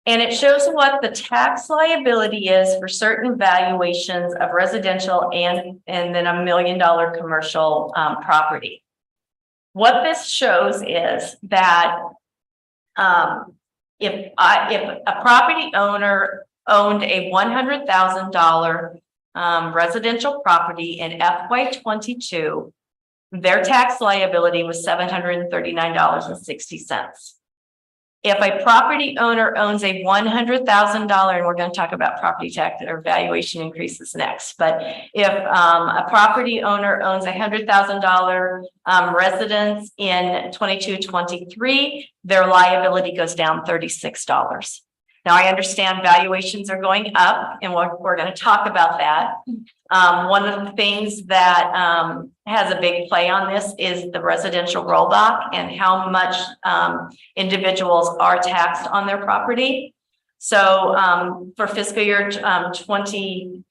And it shows what the tax liability is for certain valuations of residential and then $1 million commercial property. What this shows is that if a property owner owned a $100,000 residential property in FY22, their tax liability was $739.60. If a property owner owns a $100,000, and we're going to talk about property tax or valuation increases next, but if a property owner owns a $100,000 residence in 22-23, their liability goes down $36. Now, I understand valuations are going up, and we're going to talk about that. One of the things that has a big play on this is the residential rollback and how much individuals are taxed on their property. So for fiscal year 20,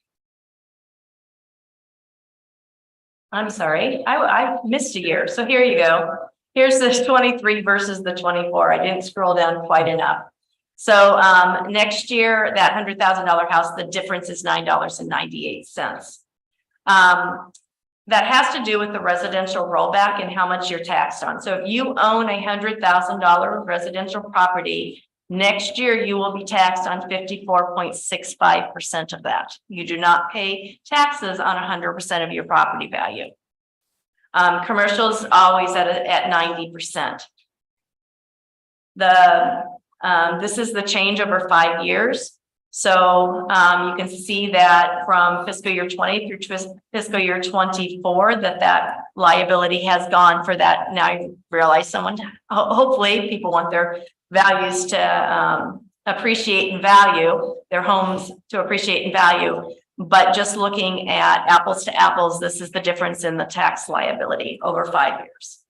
I'm sorry, I missed a year. So here you go. Here's the 23 versus the 24. I didn't scroll down quite enough. So next year, that $100,000 house, the difference is $9.98. That has to do with the residential rollback and how much you're taxed on. So if you own a $100,000 residential property, next year you will be taxed on 54.65% of that. You do not pay taxes on 100% of your property value. Commercials always at 90%. This is the change over 5 years. So you can see that from fiscal year 20 through fiscal year 24, that liability has gone for that. Now you realize hopefully people want their values to appreciate in value, their homes to appreciate in value. But just looking at apples to apples, this is the difference in the tax liability over 5 years.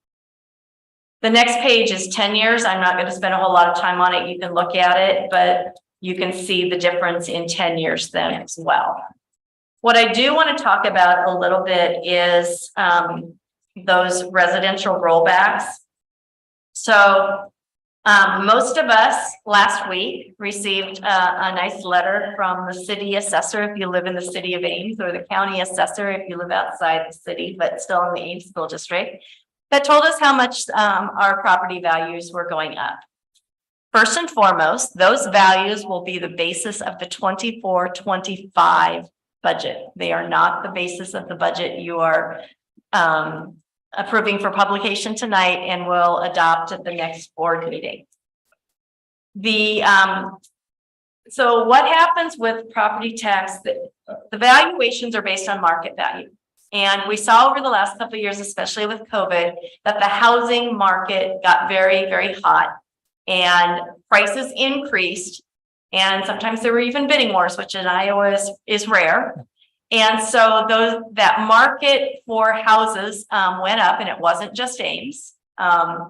The next page is 10 years. I'm not going to spend a whole lot of time on it. You can look at it, but you can see the difference in 10 years then as well. What I do want to talk about a little bit is those residential rollbacks. So most of us last week received a nice letter from the city assessor if you live in the city of Ames, or the county assessor if you live outside the city but still in the Ames school district, that told us how much our property values were going up. First and foremost, those values will be the basis of the 24-25 budget. They are not the basis of the budget you are approving for publication tonight and will adopt at the next board meeting. So what happens with property tax? The valuations are based on market value. And we saw over the last couple of years, especially with COVID, that the housing market got very, very hot and prices increased. And sometimes there were even bidding wars, which in Iowa is rare. And so that market for houses went up, and it wasn't just Ames.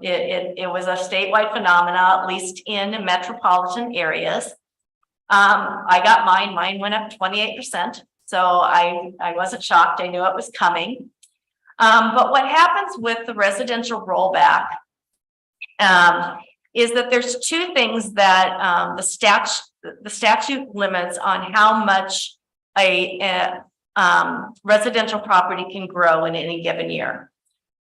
It was a statewide phenomena, at least in metropolitan areas. I got mine went up 28%. So I wasn't shocked. I knew it was coming. But what happens with the residential rollback is that there's two things that the statute limits on how much a residential property can grow in any given year.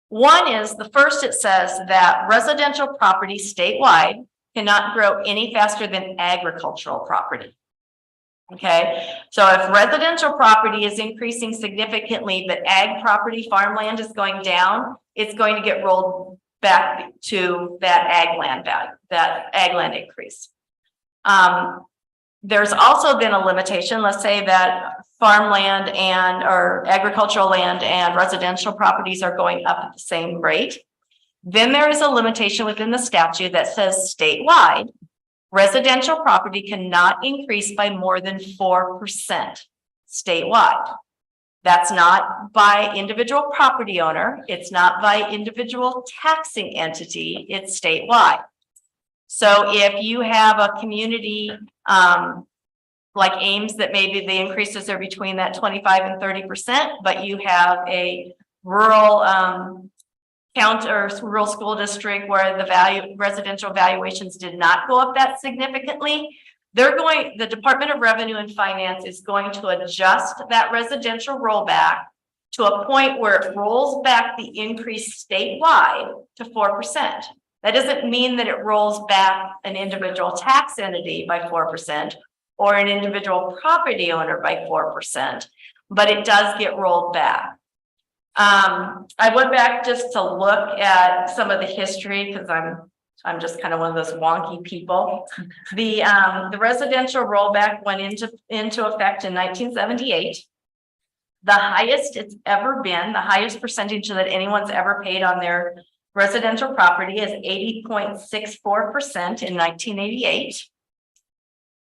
One is, the first, it says that residential property statewide cannot grow any faster than agricultural property. Okay, so if residential property is increasing significantly, but ag property, farmland is going down, it's going to get rolled back to that ag land value, that ag land increase. There's also been a limitation. Let's say that farmland or agricultural land and residential properties are going up at the same rate. Then there is a limitation within the statute that says statewide, residential property cannot increase by more than 4% statewide. That's not by individual property owner. It's not by individual taxing entity. It's statewide. So if you have a community like Ames, that maybe the increases are between that 25 and 30%, but you have a rural rural school district where the residential valuations did not go up that significantly, the Department of Revenue and Finance is going to adjust that residential rollback to a point where it rolls back the increase statewide to 4%. That doesn't mean that it rolls back an individual tax entity by 4% or an individual property owner by 4%, but it does get rolled back. I went back just to look at some of the history because I'm just kind of one of those wonky people. The residential rollback went into effect in 1978. The highest it's ever been, the highest percentage that anyone's ever paid on their residential property is 80.64% in 1988.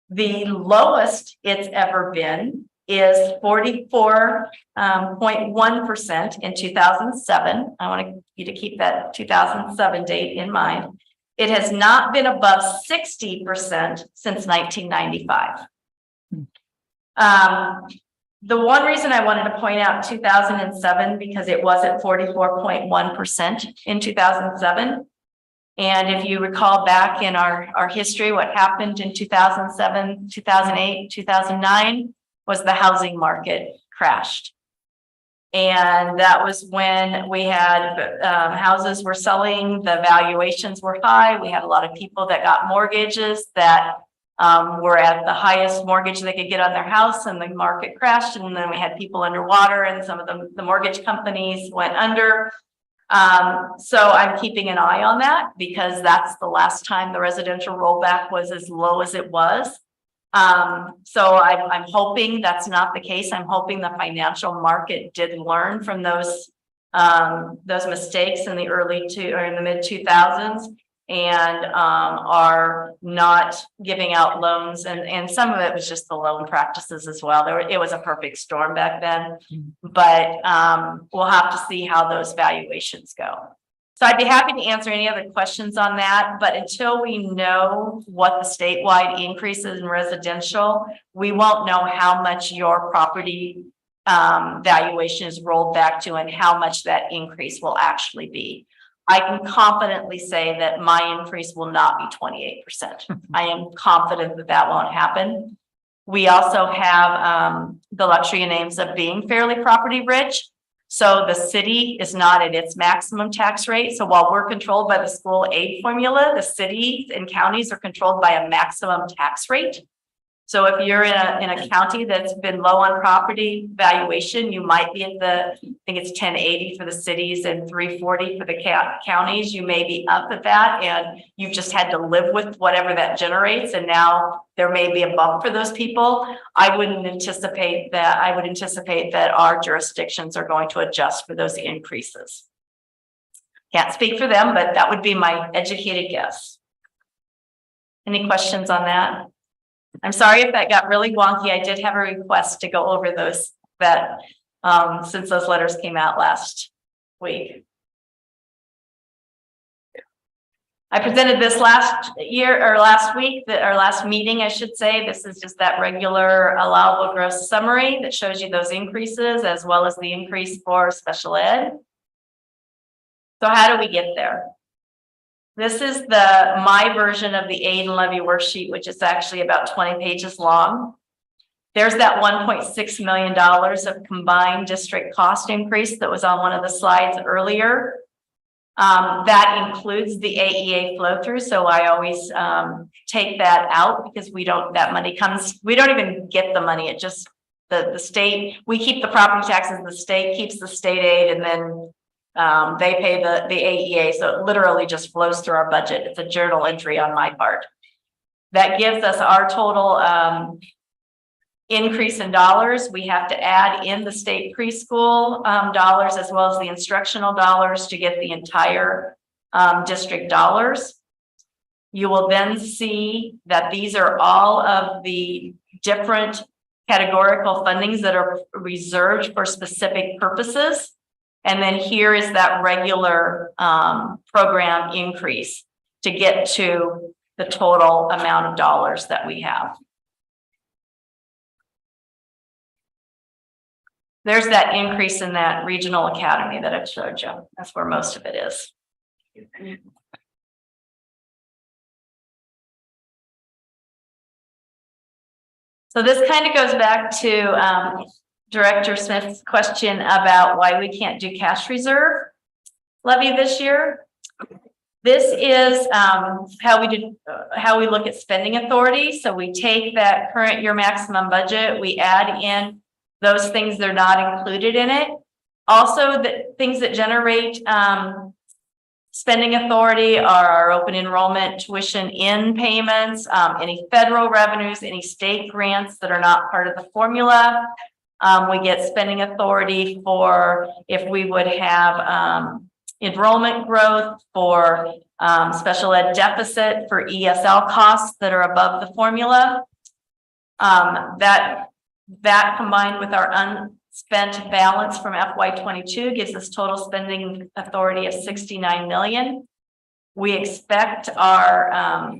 The lowest it's ever been is 44.1% in 2007. I want you to keep that 2007 date in mind. It has not been above 60% since 1995. The one reason I wanted to point out 2007, because it was at 44.1% in 2007. And if you recall back in our history, what happened in 2007, 2008, 2009 was the housing market crashed. And that was when we had houses were selling, the valuations were high. We had a lot of people that got mortgages that were at the highest mortgage they could get on their house, and the market crashed. And then we had people underwater, and some of the mortgage companies went under. So I'm keeping an eye on that because that's the last time the residential rollback was as low as it was. So I'm hoping that's not the case. I'm hoping the financial market did learn from those mistakes in the mid 2000s and are not giving out loans. And some of it was just the loan practices as well. It was a perfect storm back then, but we'll have to see how those valuations go. So I'd be happy to answer any other questions on that, but until we know what the statewide increases in residential, we won't know how much your property valuation is rolled back to and how much that increase will actually be. I can confidently say that my increase will not be 28%. I am confident that that won't happen. We also have the luxury and aims of being fairly property rich. So the city is not at its maximum tax rate. So while we're controlled by the school aid formula, the cities and counties are controlled by a maximum tax rate. So if you're in a county that's been low on property valuation, you might be at I think it's 1080 for the cities and 340 for the counties. You may be up at that, and you've just had to live with whatever that generates. And now there may be a bump for those people. I wouldn't anticipate that. I would anticipate that our jurisdictions are going to adjust for those increases. Can't speak for them, but that would be my educated guess. Any questions on that? I'm sorry if that got really wonky. I did have a request to go over those since those letters came out last week. I presented this last week, or last meeting, I should say. This is just that regular allowable gross summary that shows you those increases as well as the increase for special ed. So how do we get there? This is my version of the aid and levy worksheet, which is actually about 20 pages long. There's that $1.6 million of combined district cost increase that was on one of the slides earlier. That includes the AEA flow through. So I always take that out because we don't even get the money. It just, the state, we keep the property taxes, the state keeps the state aid, and then they pay the AEA. So it literally just flows through our budget. It's a journal entry on my part. That gives us our total increase in dollars. We have to add in the state preschool dollars as well as the instructional dollars to get the entire district dollars. You will then see that these are all of the different categorical fundings that are reserved for specific purposes. And then here is that regular program increase to get to the total amount of dollars that we have. There's that increase in that regional academy that I showed you. That's where most of it is. So this kind of goes back to Director Smith's question about why we can't do cash reserve levy this year. This is how we look at spending authority. So we take that current year maximum budget, we add in those things that are not included in it. Also, the things that generate spending authority are our open enrollment tuition in payments, any federal revenues, any state grants that are not part of the formula. We get spending authority for if we would have enrollment growth, for special ed deficit, for ESL costs that are above the formula. That combined with our unspent balance from FY22 gives us total spending authority of 69 million. We expect our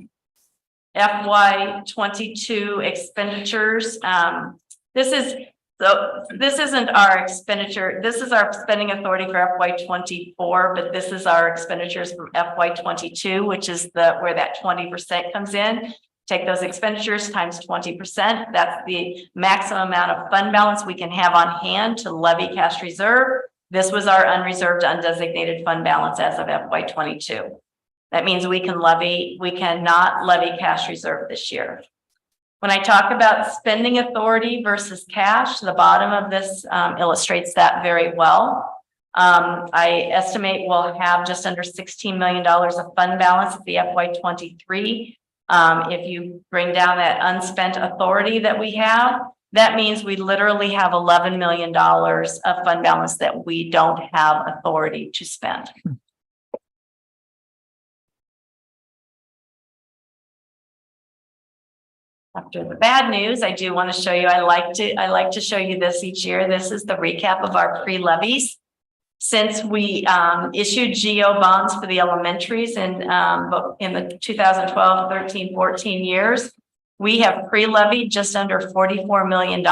FY22 expenditures. This isn't our expenditure. This is our spending authority for FY24, but this is our expenditures from FY22, which is where that 20% comes in. Take those expenditures times 20%. That's the maximum amount of fund balance we can have on hand to levy cash reserve. This was our unreserved, undesignated fund balance as of FY22. That means we cannot levy cash reserve this year. When I talk about spending authority versus cash, the bottom of this illustrates that very well. I estimate we'll have just under $16 million of fund balance at the FY23. If you bring down that unspent authority that we have, that means we literally have $11 million of fund balance that we don't have authority to spend. After the bad news, I do want to show you, I like to show you this each year. This is the recap of our pre-levies. Since we issued GO bonds for the elementaries in the 2012, 13, 14 years, we have pre-levied just under $44 million.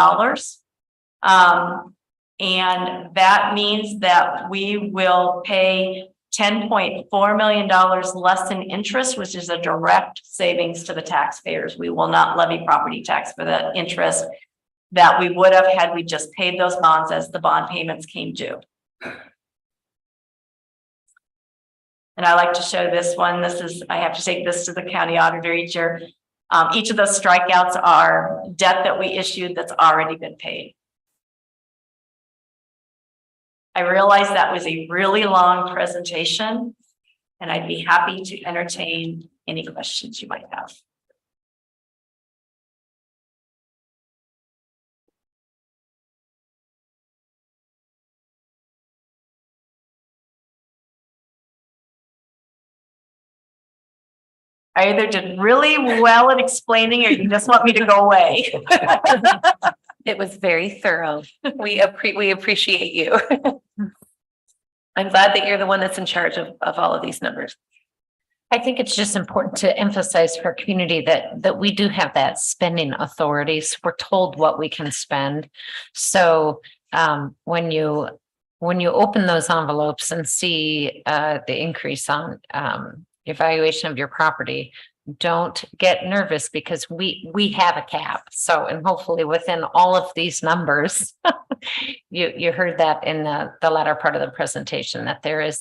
And that means that we will pay $10.4 million less in interest, which is a direct savings to the taxpayers. We will not levy property tax for the interest that we would have had we just paid those bonds as the bond payments came due. And I like to show this one. I have to take this to the county auditor each year. Each of those strikeouts are debt that we issued that's already been paid. I realize that was a really long presentation, and I'd be happy to entertain any questions you might have. I either did really well at explaining or you just want me to go away. It was very thorough. We appreciate you. I'm glad that you're the one that's in charge of all of these numbers. I think it's just important to emphasize for our community that we do have that spending authorities. We're told what we can spend. So when you open those envelopes and see the increase on evaluation of your property, don't get nervous because we have a cap. So, and hopefully within all of these numbers, you heard that in the latter part of the presentation, that there is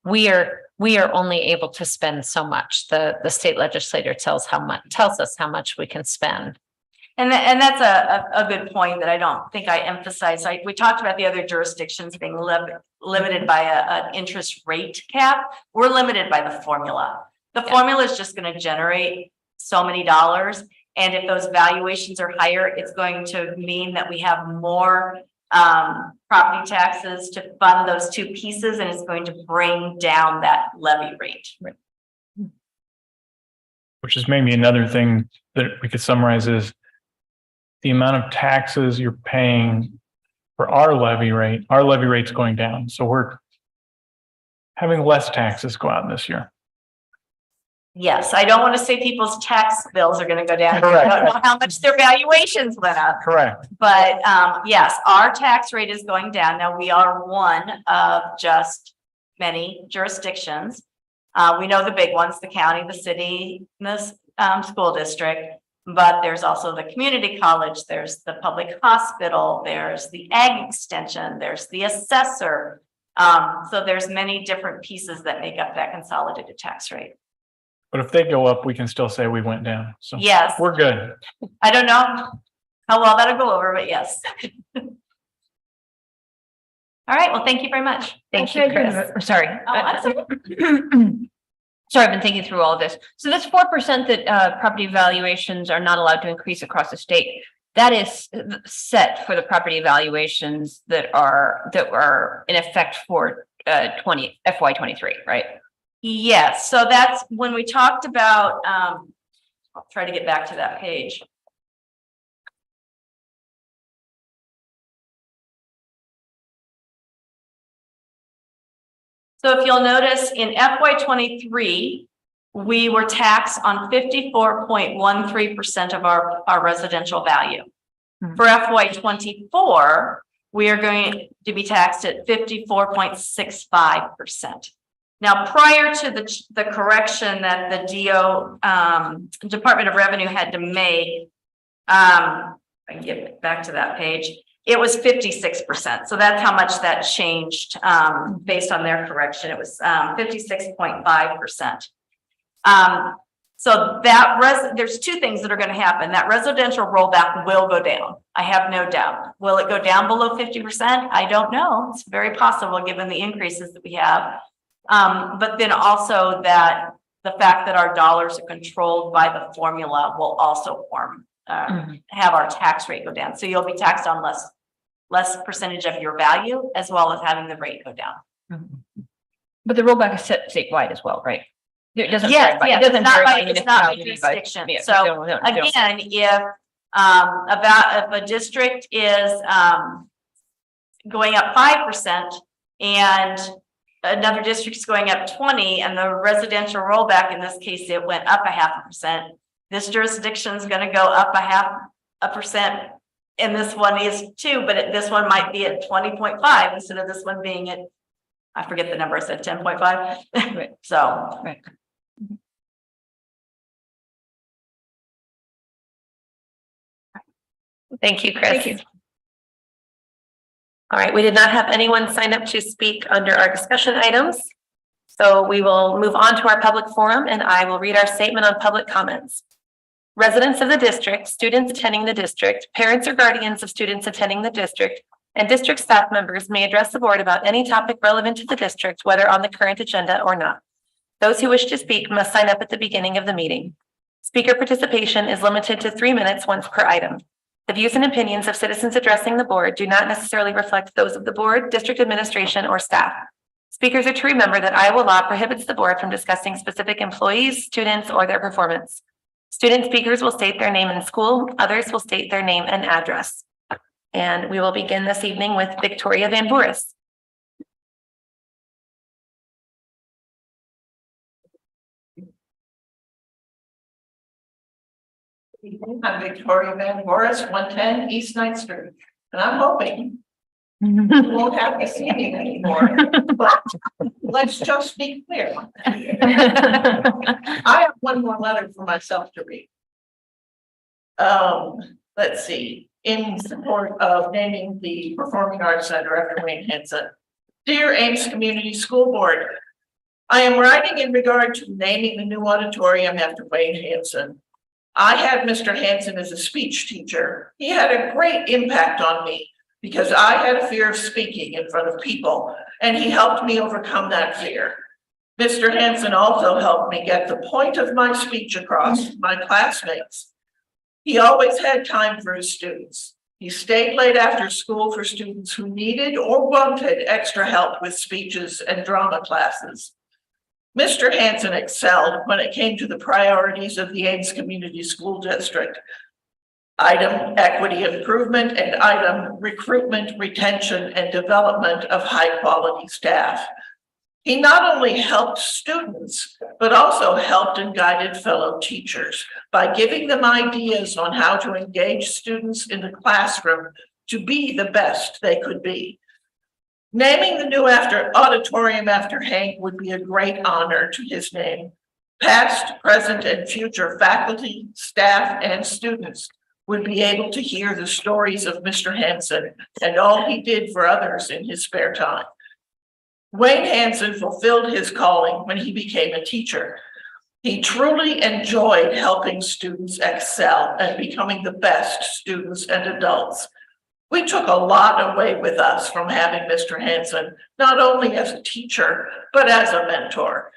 we are only able to spend so much. The state legislature tells us how much we can spend. And that's a good point that I don't think I emphasized. We talked about the other jurisdictions being limited by an interest rate cap. We're limited by the formula. The formula is just going to generate so many dollars. And if those valuations are higher, it's going to mean that we have more property taxes to fund those two pieces, and it's going to bring down that levy rate. Right. Which is maybe another thing that we could summarize is the amount of taxes you're paying for our levy rate's going down. So we're having less taxes go out this year. Yes, I don't want to say people's tax bills are going to go down. Correct. I don't know how much their valuations went up. Correct. But yes, our tax rate is going down. Now we are one of just many jurisdictions. We know the big ones, the county, the city, and the school district. but there's also the community college, there's the public hospital, there's the ag extension, there's the assessor. So there's many different pieces that make up that consolidated tax rate. But if they go up, we can still say we went down. So Yes, we're good. I don't know how well that'll go over, but yes. All right, well, thank you very much. Thank you, Chris. Sorry. I'm sorry. Sorry, I've been thinking through all this. So this 4% that property valuations are not allowed to increase across the state, that is set for the property valuations that are in effect for FY23, right? Yes, so that's when we talked about, I'll try to get back to that page. So if you'll notice in FY23, we were taxed on 54.13% of our residential value. For FY24, we are going to be taxed at 54.65%. Now, prior to the correction that the Department of Revenue had to make, I can get back to that page. It was 56%. So that's how much that changed based on their correction. It was 56.5%. So there's two things that are going to happen. That residential rollback will go down. I have no doubt. Will it go down below 50%? I don't know. It's very possible given the increases that we have. But then also that the fact that our dollars are controlled by the formula will also have our tax rate go down. So you'll be taxed on less percentage of your value as well as having the rate go down. But the rollback is set statewide as well, right? It doesn't. Yes, vary by- yes, it doesn't vary by it's not by municipality, jurisdiction. yeah, So don't- again, if a district is going up 5% and another district is going up 20, and the residential rollback, in this case, it went up 0.5%. This jurisdiction is going to go up 0.5%, and this one is too, but this one might be at 20.5 instead of this one being at, I forget the number, I said 10.5. Right. So. Right. Thank you, Chris. Thank you. All right, we did not have anyone sign up to speak under our discussion items. So we will move on to our public forum and I will read our statement on public comments. Residents of the district, students attending the district, parents or guardians of students attending the district, and district staff members may address the board about any topic relevant to the district, whether on the current agenda or not. Those who wish to speak must sign up at the beginning of the meeting. Speaker participation is limited to 3 minutes once per item. The views and opinions of citizens addressing the board do not necessarily reflect those of the board, district administration, or staff. Speakers are to remember that Iowa law prohibits the board from discussing specific employees, students, or their performance. Student speakers will state their name and school, others will state their name and address. And we will begin this evening with Victoria Van Boeris. I'm Victoria Van Boeris, 110 East 9th Street, and I'm hoping you won't have to see me anymore, but let's just be clear. I have one more letter for myself to read. Let's see, in support of naming the Performing Arts Center after Wayne Hansen. Dear Ames Community School Board, I am writing in regard to naming the new auditorium after Wayne Hansen. I had Mr. Hansen as a speech teacher. He had a great impact on me because I had a fear of speaking in front of people, and he helped me overcome that fear. Mr. Hansen also helped me get the point of my speech across to my classmates. He always had time for his students. He stayed late after school for students who needed or wanted extra help with speeches and drama classes. Mr. Hansen excelled when it came to the priorities of the Ames Community School District. Item equity improvement and item recruitment, retention, and development of high quality staff. He not only helped students, but also helped and guided fellow teachers by giving them ideas on how to engage students in the classroom to be the best they could be. Naming the new auditorium after Hank would be a great honor to his name. Past, present, and future faculty, staff, and students would be able to hear the stories of Mr. Hansen and all he did for others in his spare time. Wayne Hansen fulfilled his calling when he became a teacher. He truly enjoyed helping students excel and becoming the best students and adults. We took a lot away with us from having Mr. Hansen, not only as a teacher, but as a mentor.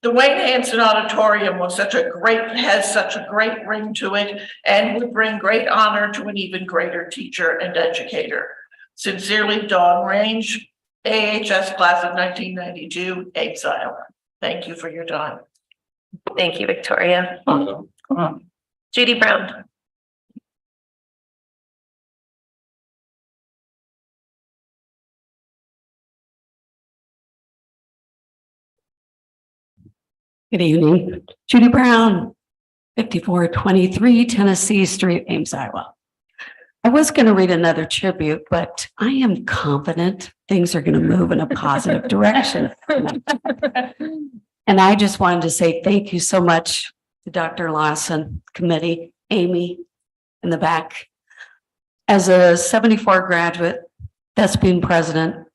The Wayne Hansen Auditorium has such a great ring to it and would bring great honor to an even greater teacher and educator. Sincerely, Dawn Range, AHS class of 1992, Ames, Iowa. Thank you for your time. Thank you, Victoria. Judy Brown. Good evening, Judy Brown, 5423 Tennessee Street, Ames, Iowa. I was going to read another tribute, but I am confident things are going to move in a positive direction. And I just wanted to say thank you so much to Dr. Lawson, committee, Amy in the back. As a 74 graduate, thespian president,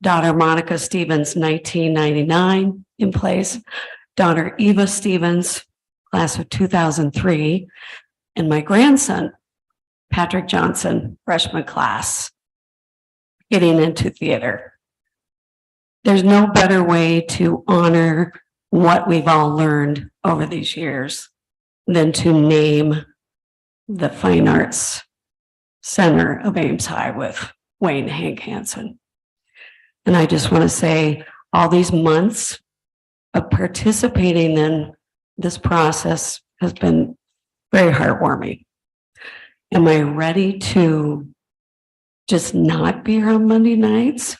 daughter Monica Stevens, 1999 in place, daughter Eva Stevens, class of 2003, and my grandson, Patrick Johnson, freshman class, getting into theater. There's no better way to honor what we've all learned over these years than to name the Fine Arts Center of Ames High with Wayne Hank Hansen. And I just want to say all these months of participating in this process has been very heartwarming. Am I ready to just not be here on Monday nights?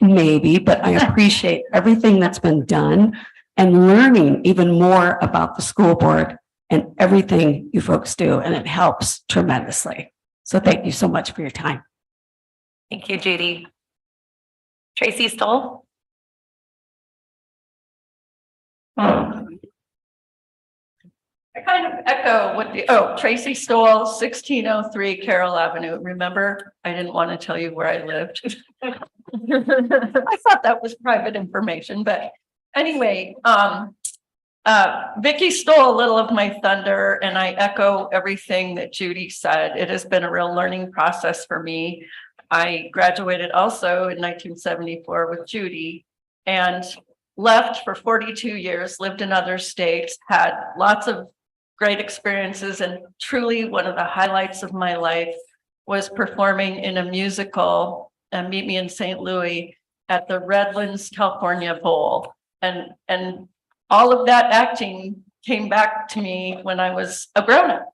Maybe, but I appreciate everything that's been done and learning even more about the school board and everything you folks do, and it helps tremendously. So thank you so much for your time. Thank you, Judy. Tracy Stoll. I kind of echo what Tracy Stoll, 1603 Carroll Avenue. Remember, I didn't want to tell you where I lived. I thought that was private information, but anyway, Vicky stole a little of my thunder, and I echo everything that Judy said. It has been a real learning process for me. I graduated also in 1974 with Judy and left for 42 years, lived in other states, had lots of great experiences, and truly one of the highlights of my life was performing in a musical, Meet Me in St. Louis, at the Redlands, California Bowl. And all of that acting came back to me when I was a grown-up.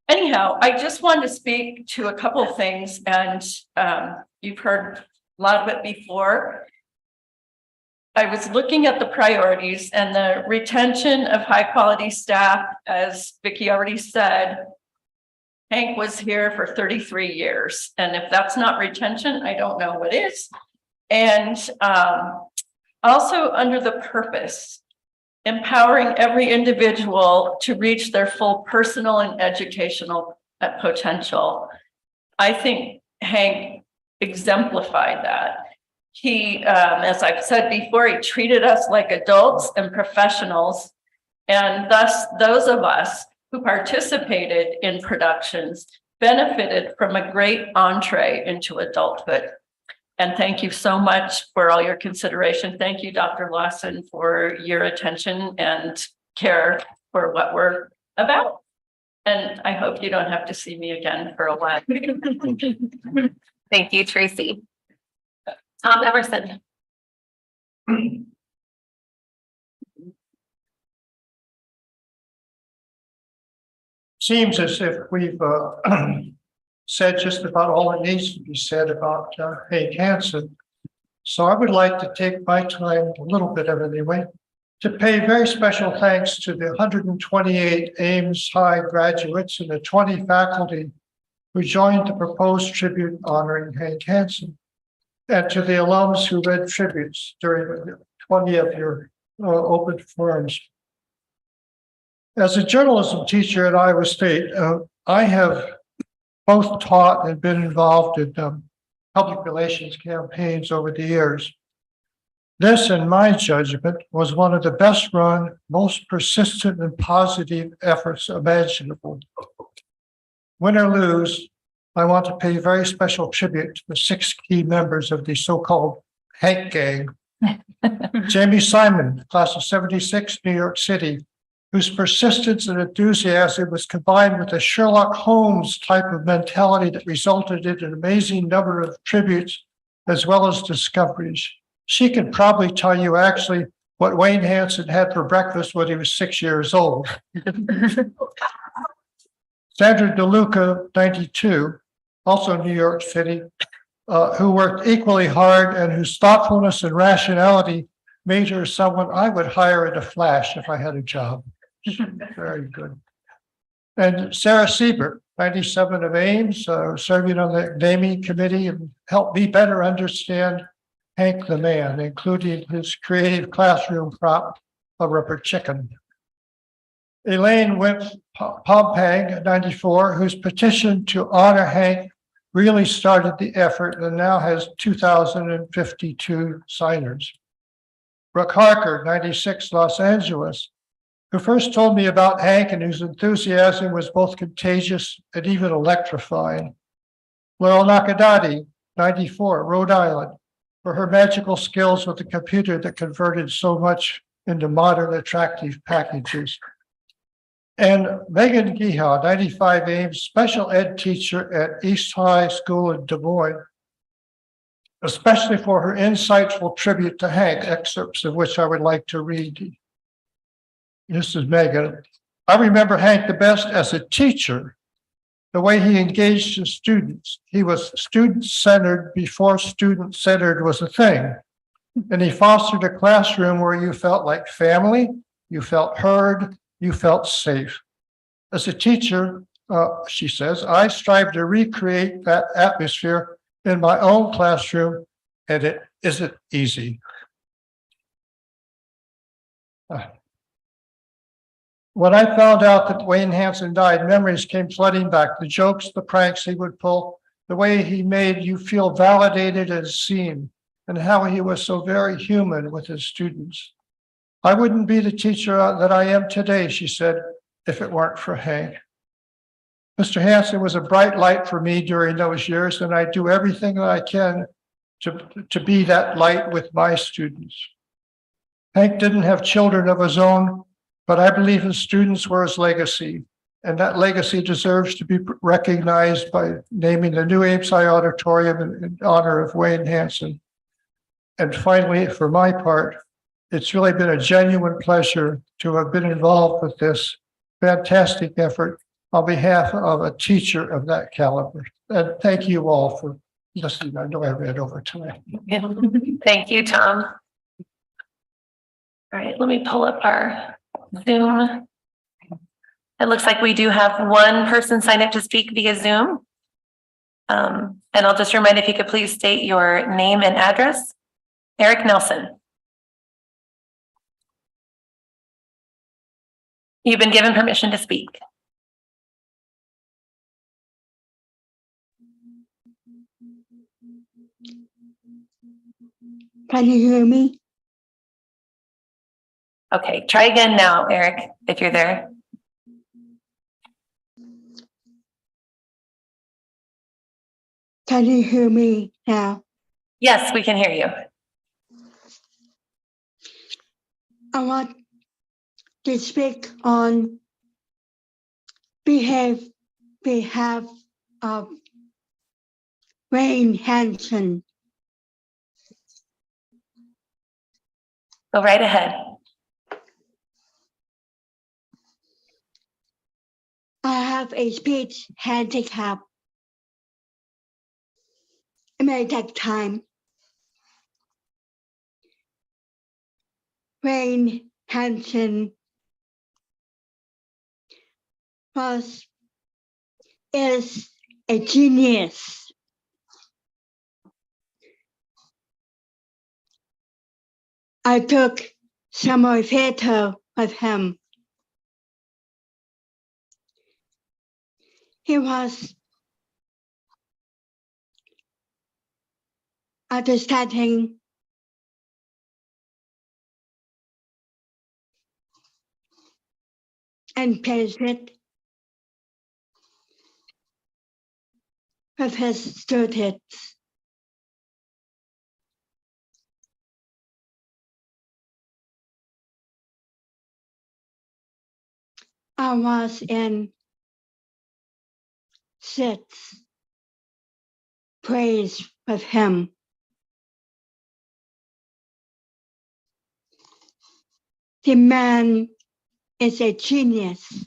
Anyhow, I just wanted to speak to a couple of things, and you've heard a lot of it before. I was looking at the priorities and the retention of high quality staff. As Vicki already said, Hank was here for 33 years. And if that's not retention, I don't know what is. And also under the purpose, empowering every individual to reach their full personal and educational potential. I think Hank exemplified that. He, as I've said before, he treated us like adults and professionals, and thus those of us who participated in productions benefited from a great entree into adulthood. And thank you so much for all your consideration. Thank you, Dr. Lawson, for your attention and care for what we're about. And I hope you don't have to see me again for a while. Thank you, Tracy. Tom Emerson. Seems as if we've said just about all that needs to be said about Hank Hansen. So I would like to take my time, a little bit of it anyway, to pay very special thanks to the 128 Ames High graduates and the 20 faculty who joined the proposed tribute honoring Hank Hansen, and to the alums who read tributes during the 20 of your open forums. As a journalism teacher at Iowa State, I have both taught and been involved in public relations campaigns over the years. This, in my judgment, was one of the best run, most persistent and positive efforts imaginable. Win or lose, I want to pay very special tribute to the 6 key members of the so-called Hank Gang. Jamie Simon, class of 76, New York City, whose persistence and enthusiasm was combined with a Sherlock Holmes type of mentality that resulted in an amazing number of tributes as well as discoveries. She could probably tell you actually what Wayne Hansen had for breakfast when he was 6 years old. Sandra DeLuca, 92, also New York City, who worked equally hard and whose thoughtfulness and rationality made her someone I would hire in a flash if I had a job. Very good. And Sarah Siebert, 97 of Ames, serving on the naming committee and helped me better understand Hank the man, including his creative classroom prop, a rubber chicken. Elaine Pompang, 94, whose petition to honor Hank really started the effort and now has 2,052 signers. Brooke Harker, 96, Los Angeles, who first told me about Hank and whose enthusiasm was both contagious and even electrifying. Laurel Nakadati, 94, Rhode Island, for her magical skills with the computer that converted so much into modern, attractive packages. And Megan Geha, 95 Ames, special ed teacher at East High School in Des Moines, especially for her insightful tribute to Hank, excerpts of which I would like to read. This is Megan. I remember Hank the best as a teacher, the way he engaged his students. He was student-centered before student-centered was a thing. And he fostered a classroom where you felt like family, you felt heard, you felt safe. As a teacher, she says, I strive to recreate that atmosphere in my own classroom, and it isn't easy. When I found out that Wayne Hansen died, memories came flooding back. The jokes, the pranks he would pull, the way he made you feel validated and seen, and how he was so very human with his students. I wouldn't be the teacher that I am today, she said, if it weren't for Hank. Mr. Hansen was a bright light for me during those years, and I do everything that I can to be that light with my students. Hank didn't have children of his own, but I believe his students were his legacy, and that legacy deserves to be recognized by naming the new Ames High Auditorium in honor of Wayne Hansen. And finally, for my part, it's really been a genuine pleasure to have been involved with this fantastic effort on behalf of a teacher of that caliber. And thank you all for listening. I know I read over tonight. Thank you, Tom. All right, let me pull up our Zoom. It looks like we do have one person sign up to speak via Zoom. And I'll just remind if you could please state your name and address. Eric Nelson. You've been given permission to speak. Can you hear me? Okay, try again now, Eric, if you're there. Can you hear me now? Yes, we can hear you. I want to speak on behalf of Wayne Hansen. Go right ahead. I have a speech handicap. It may take time. Wayne Hansen is a genius. I took summer theater with him. he was understanding and patient with his students. I was in sixth praise with him. The man is a genius.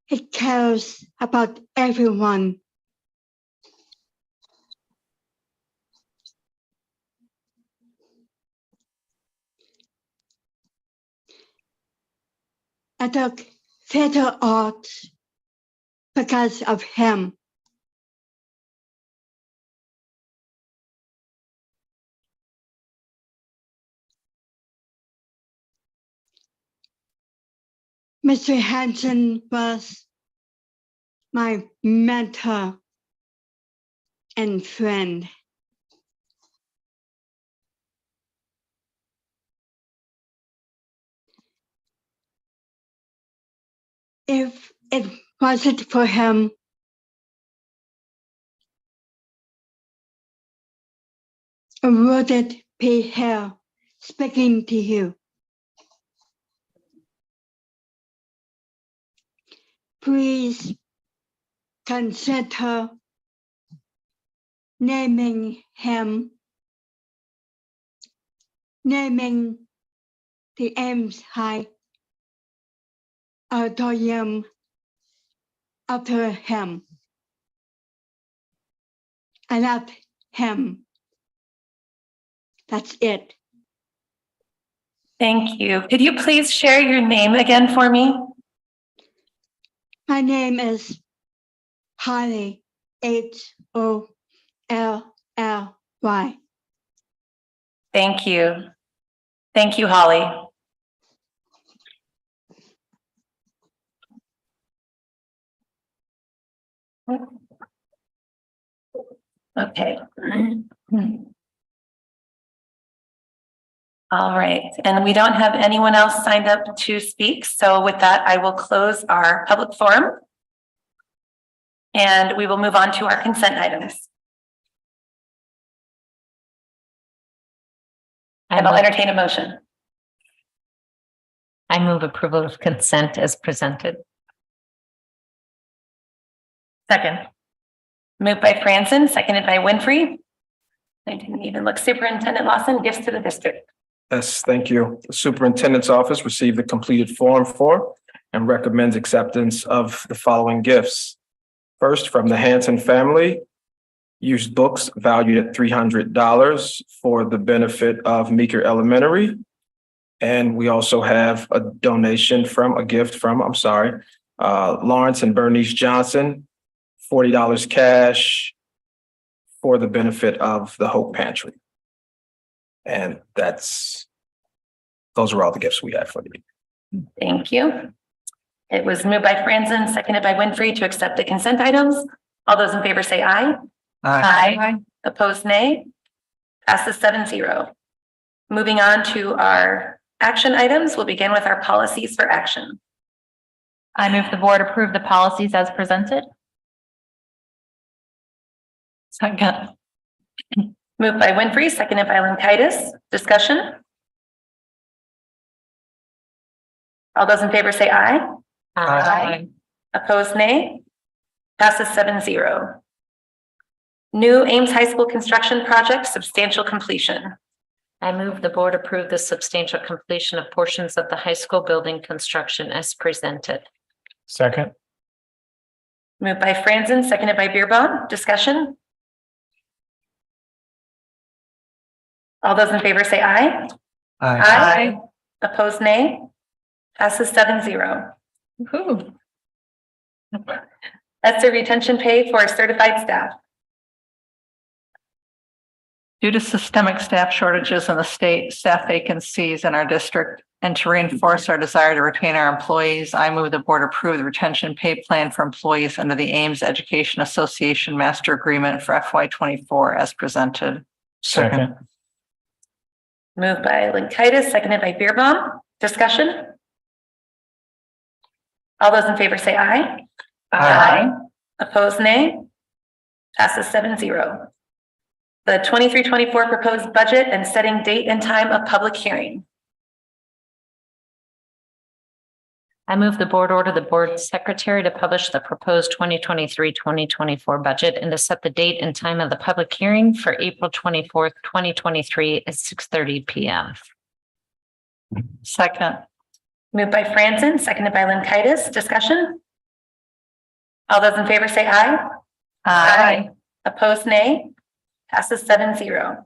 He cares about everyone. I took theater arts because of him. Mr. Hansen was my mentor and friend. If it wasn't for him, I wouldn't be here speaking to you. Please consider naming the Ames High Auditorium after him. I love him. That's it. Thank you. Could you please share your name again for me? My name is Holly, Holly. Thank you. Thank you, Holly. Okay. All right, and we don't have anyone else signed up to speak. So with that, I will close our public forum. And we will move on to our consent items. And I'll entertain a motion. I move approval of consent as presented. Second. Moved by Franson, seconded by Winfrey. I didn't even look. Superintendent Lawson, gifts to the district. Yes, thank you. The superintendent's office received the completed form for and recommends acceptance of the following gifts. First, from the Hanson family, used books valued at $300 for the benefit of Meeker Elementary. And we also have a gift from Lawrence and Bernice Johnson, $40 cash for the benefit of the Hope Pantry. And those are all the gifts we have for the evening. Thank you. It was moved by Franson, seconded by Winfrey to accept the consent items. All those in favor say aye. Aye. Opposed, nay. Passes 7-0. Moving on to our action items, we'll begin with our policies for action. I move the board approve the policies as presented. Second. Moved by Winfrey, seconded by Lankaitis. Discussion? All those in favor say aye. Aye. Opposed, nay. Passes 7-0. New Ames High School construction project, substantial completion. I move the board approve the substantial completion of portions of the high school building construction as presented. Second. Moved by Franzen, seconded by Beerbaum. Discussion? All those in favor say aye. Aye. Opposed, nay. Passes 7-0. That's the retention pay for certified staff. Due to systemic staff shortages in the state, staff vacancies in our district And to reinforce our desire to retain our employees, I move the board approve the retention pay plan for employees under the Ames Education Association Master Agreement for FY24 as presented. Second. Moved by Linkaitis, seconded by Beerbaum. Discussion? All those in favor say aye. Aye. Opposed, nay. Passes 7-0. The 23-24 proposed budget and setting date and time of public hearing. I move the board order the board secretary to publish the proposed 2023-2024 budget and to set the date and time of the public hearing for April 24th, 2023 at 6:30 p.m. Second. Moved by Franzen, seconded by Linkaitis. Discussion? All those in favor say aye. Aye. Opposed, nay. Passes 7-0.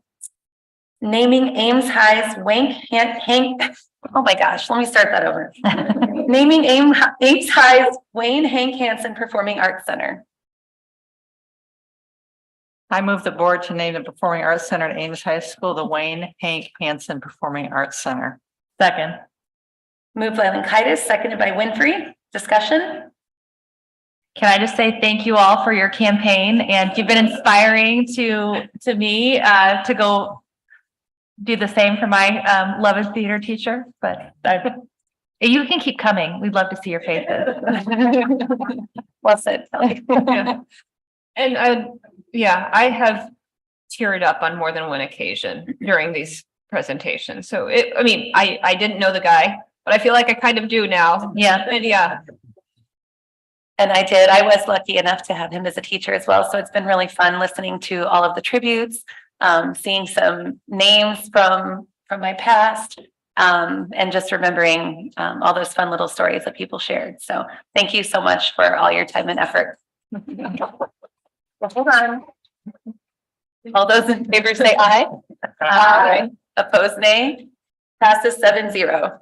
Naming Ames High's Hank. Oh my gosh, let me start that over. Naming Ames High's Wayne Hank Hansen Performing Arts Center. I move the board to name the Performing Arts Center at Ames High School, the Wayne Hank Hansen Performing Arts Center. Second. Moved by Linkaitis, seconded by Winfrey. Discussion? Can I just say thank you all for your campaign, and you've been inspiring to me to go do the same for my love of theater teacher, but you can keep coming. We'd love to see your faces. Well said. And I have teared up on more than one occasion during these presentations. So I didn't know the guy, but I feel like I kind of do now. Yeah. And yeah. And I did. I was lucky enough to have him as a teacher as well. So it's been really fun listening to all of the tributes, seeing some names from my past, and just remembering all those fun little stories that people shared. So thank you so much for all your time and effort. Well, hold on. All those in favor say aye. Aye. Opposed, nay. Passes 7-0.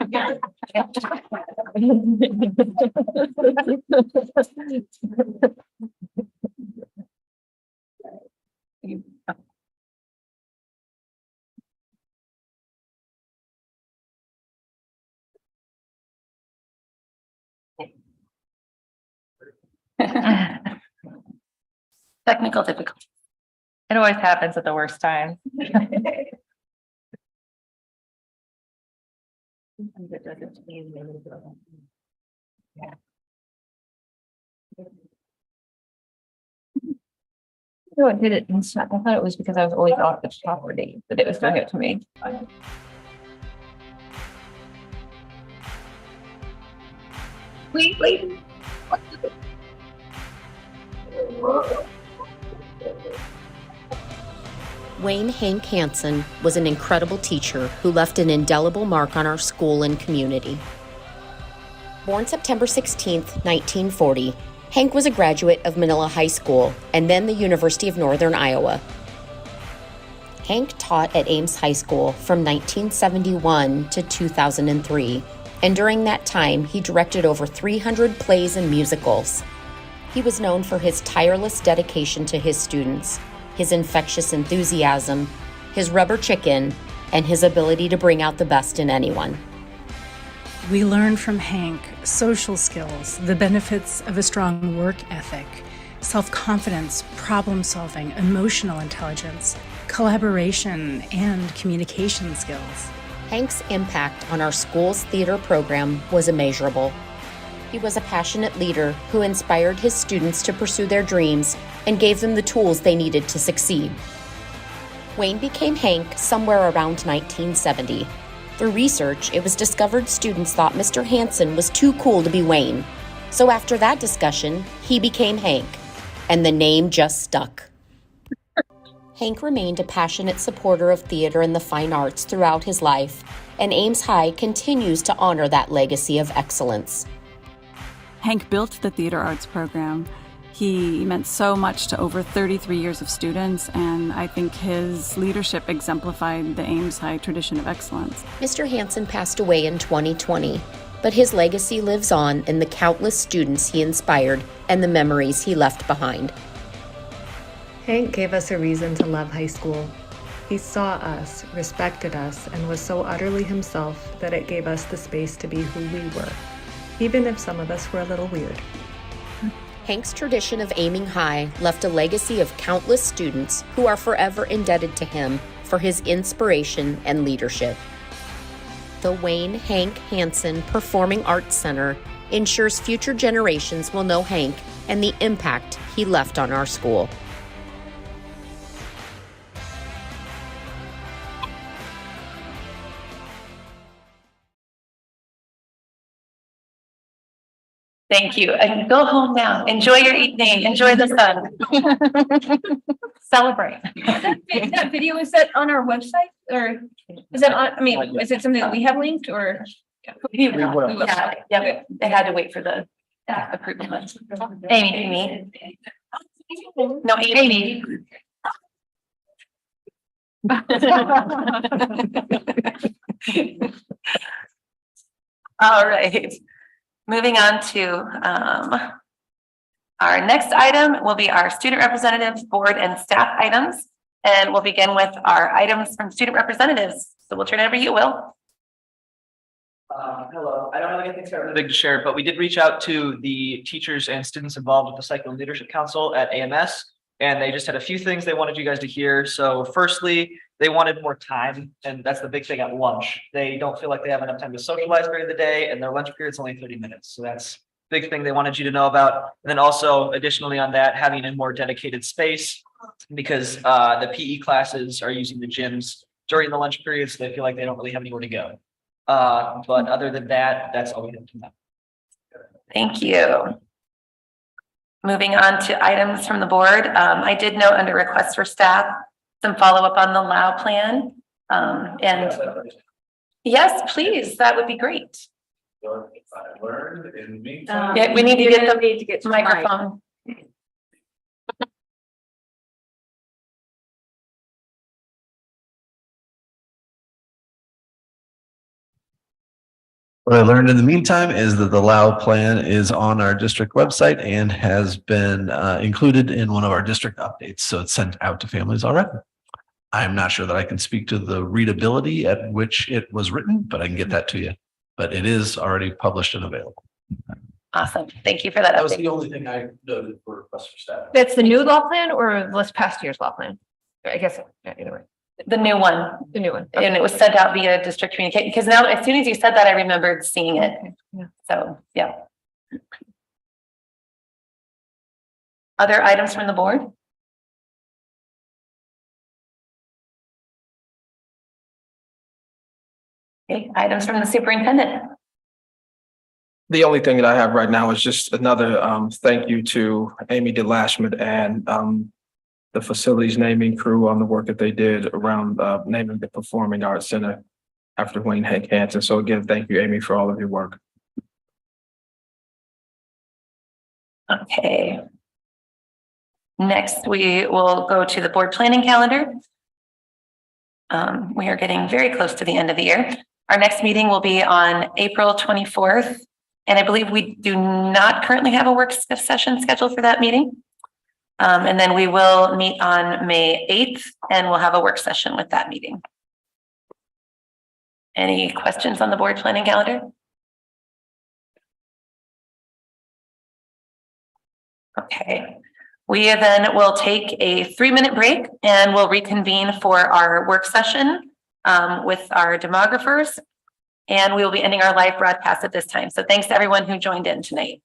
Technical difficulty. It always happens at the worst time. No, it did it. I thought it was because I was always off the property, but it was doing it to me. Wait. Wayne Hank Hansen was an incredible teacher who left an indelible mark on our school and community. Born September 16, 1940, Hank was a graduate of Manila High School and then the University of Northern Iowa. Hank taught at Ames High School from 1971 to 2003, and during that time, he directed over 300 plays and musicals. He was known for his tireless dedication to his students, his infectious enthusiasm, his rubber chicken, and his ability to bring out the best in anyone. We learned from Hank social skills, the benefits of a strong work ethic, self-confidence, problem-solving, emotional intelligence, collaboration, and communication skills. Hank's impact on our school's theater program was immeasurable. He was a passionate leader who inspired his students to pursue their dreams and gave them the tools they needed to succeed. Wayne became Hank somewhere around 1970. Through research, it was discovered students thought Mr. Hansen was too cool to be Wayne. So after that discussion, he became Hank, and the name just stuck. Hank remained a passionate supporter of theater and the fine arts throughout his life, and Ames High continues to honor that legacy of excellence. Hank built the theater arts program. He meant so much to over 33 years of students, and I think his leadership exemplified the Ames High tradition of excellence. Mr. Hansen passed away in 2020, but his legacy lives on in the countless students he inspired and the memories he left behind. Hank gave us a reason to love high school. He saw us, respected us, and was so utterly himself that it gave us the space to be who we were, even if some of us were a little weird. Hank's tradition of aiming high left a legacy of countless students who are forever indebted to him for his inspiration and leadership. The Wayne Hank Hansen Performing Arts Center ensures future generations will know Hank and the impact he left on our school. Thank you. And go home now. Enjoy your evening. Enjoy the sun. Celebrate. That video, is that on our website or is that on, I mean, is it something that we have linked or? We will. Yeah, they had to wait for the approval. Amy. No, Amy. All right. Moving on to our next item will be our student representatives, board and staff items. And we'll begin with our items from student representatives. So we'll turn it over to you, Will. Hello, I don't have anything terribly big to share, but we did reach out to the teachers and students involved with the Cycle Leadership Council at AMS, and they just had a few things they wanted you guys to hear. So firstly, they wanted more time, and that's the big thing at lunch. They don't feel like they have enough time to socialize during the day, and their lunch period's only 30 minutes. So that's a big thing they wanted you to know about. And then also additionally on that, having a more dedicated space, because the PE classes are using the gyms during the lunch period, so they feel like they don't really have anywhere to go. But other than that, that's all we have to know. Thank you. Moving on to items from the board. I did note under requests for staff, some follow-up on the LAO plan. And yes, please, that would be great. Yeah, we need to get the microphone. What I learned in the meantime is that the LAO plan is on our district website and has been included in one of our district updates. So it's sent out to families already. I'm not sure that I can speak to the readability at which it was written, but I can get that to you. But it is already published and available. Awesome. Thank you for that. That was the only thing I noted for requests for staff. That's the new law plan or this past year's law plan? I guess, either way. The new one. The new one. And it was sent out via district communication, because now as soon as you said that, I remembered seeing it. Yeah. So, yeah. Other items from the board? Okay, items from the superintendent. The only thing that I have right now is just another thank you to Amy DeLashman and the facilities naming crew on the work that they did around naming the Performing Arts Center after Wayne Hank Hansen. So again, thank you, Amy, for all of your work. Okay. Next, we will go to the board planning calendar. We are getting very close to the end of the year. Our next meeting will be on April 24th. And I believe we do not currently have a work session scheduled for that meeting. And then we will meet on May 8th and we'll have a work session with that meeting. Any questions on the board planning calendar? Okay, we then will take a 3-minute break and we'll reconvene for our work session with our demographers. And we will be ending our live broadcast at this time. So thanks to everyone who joined in tonight.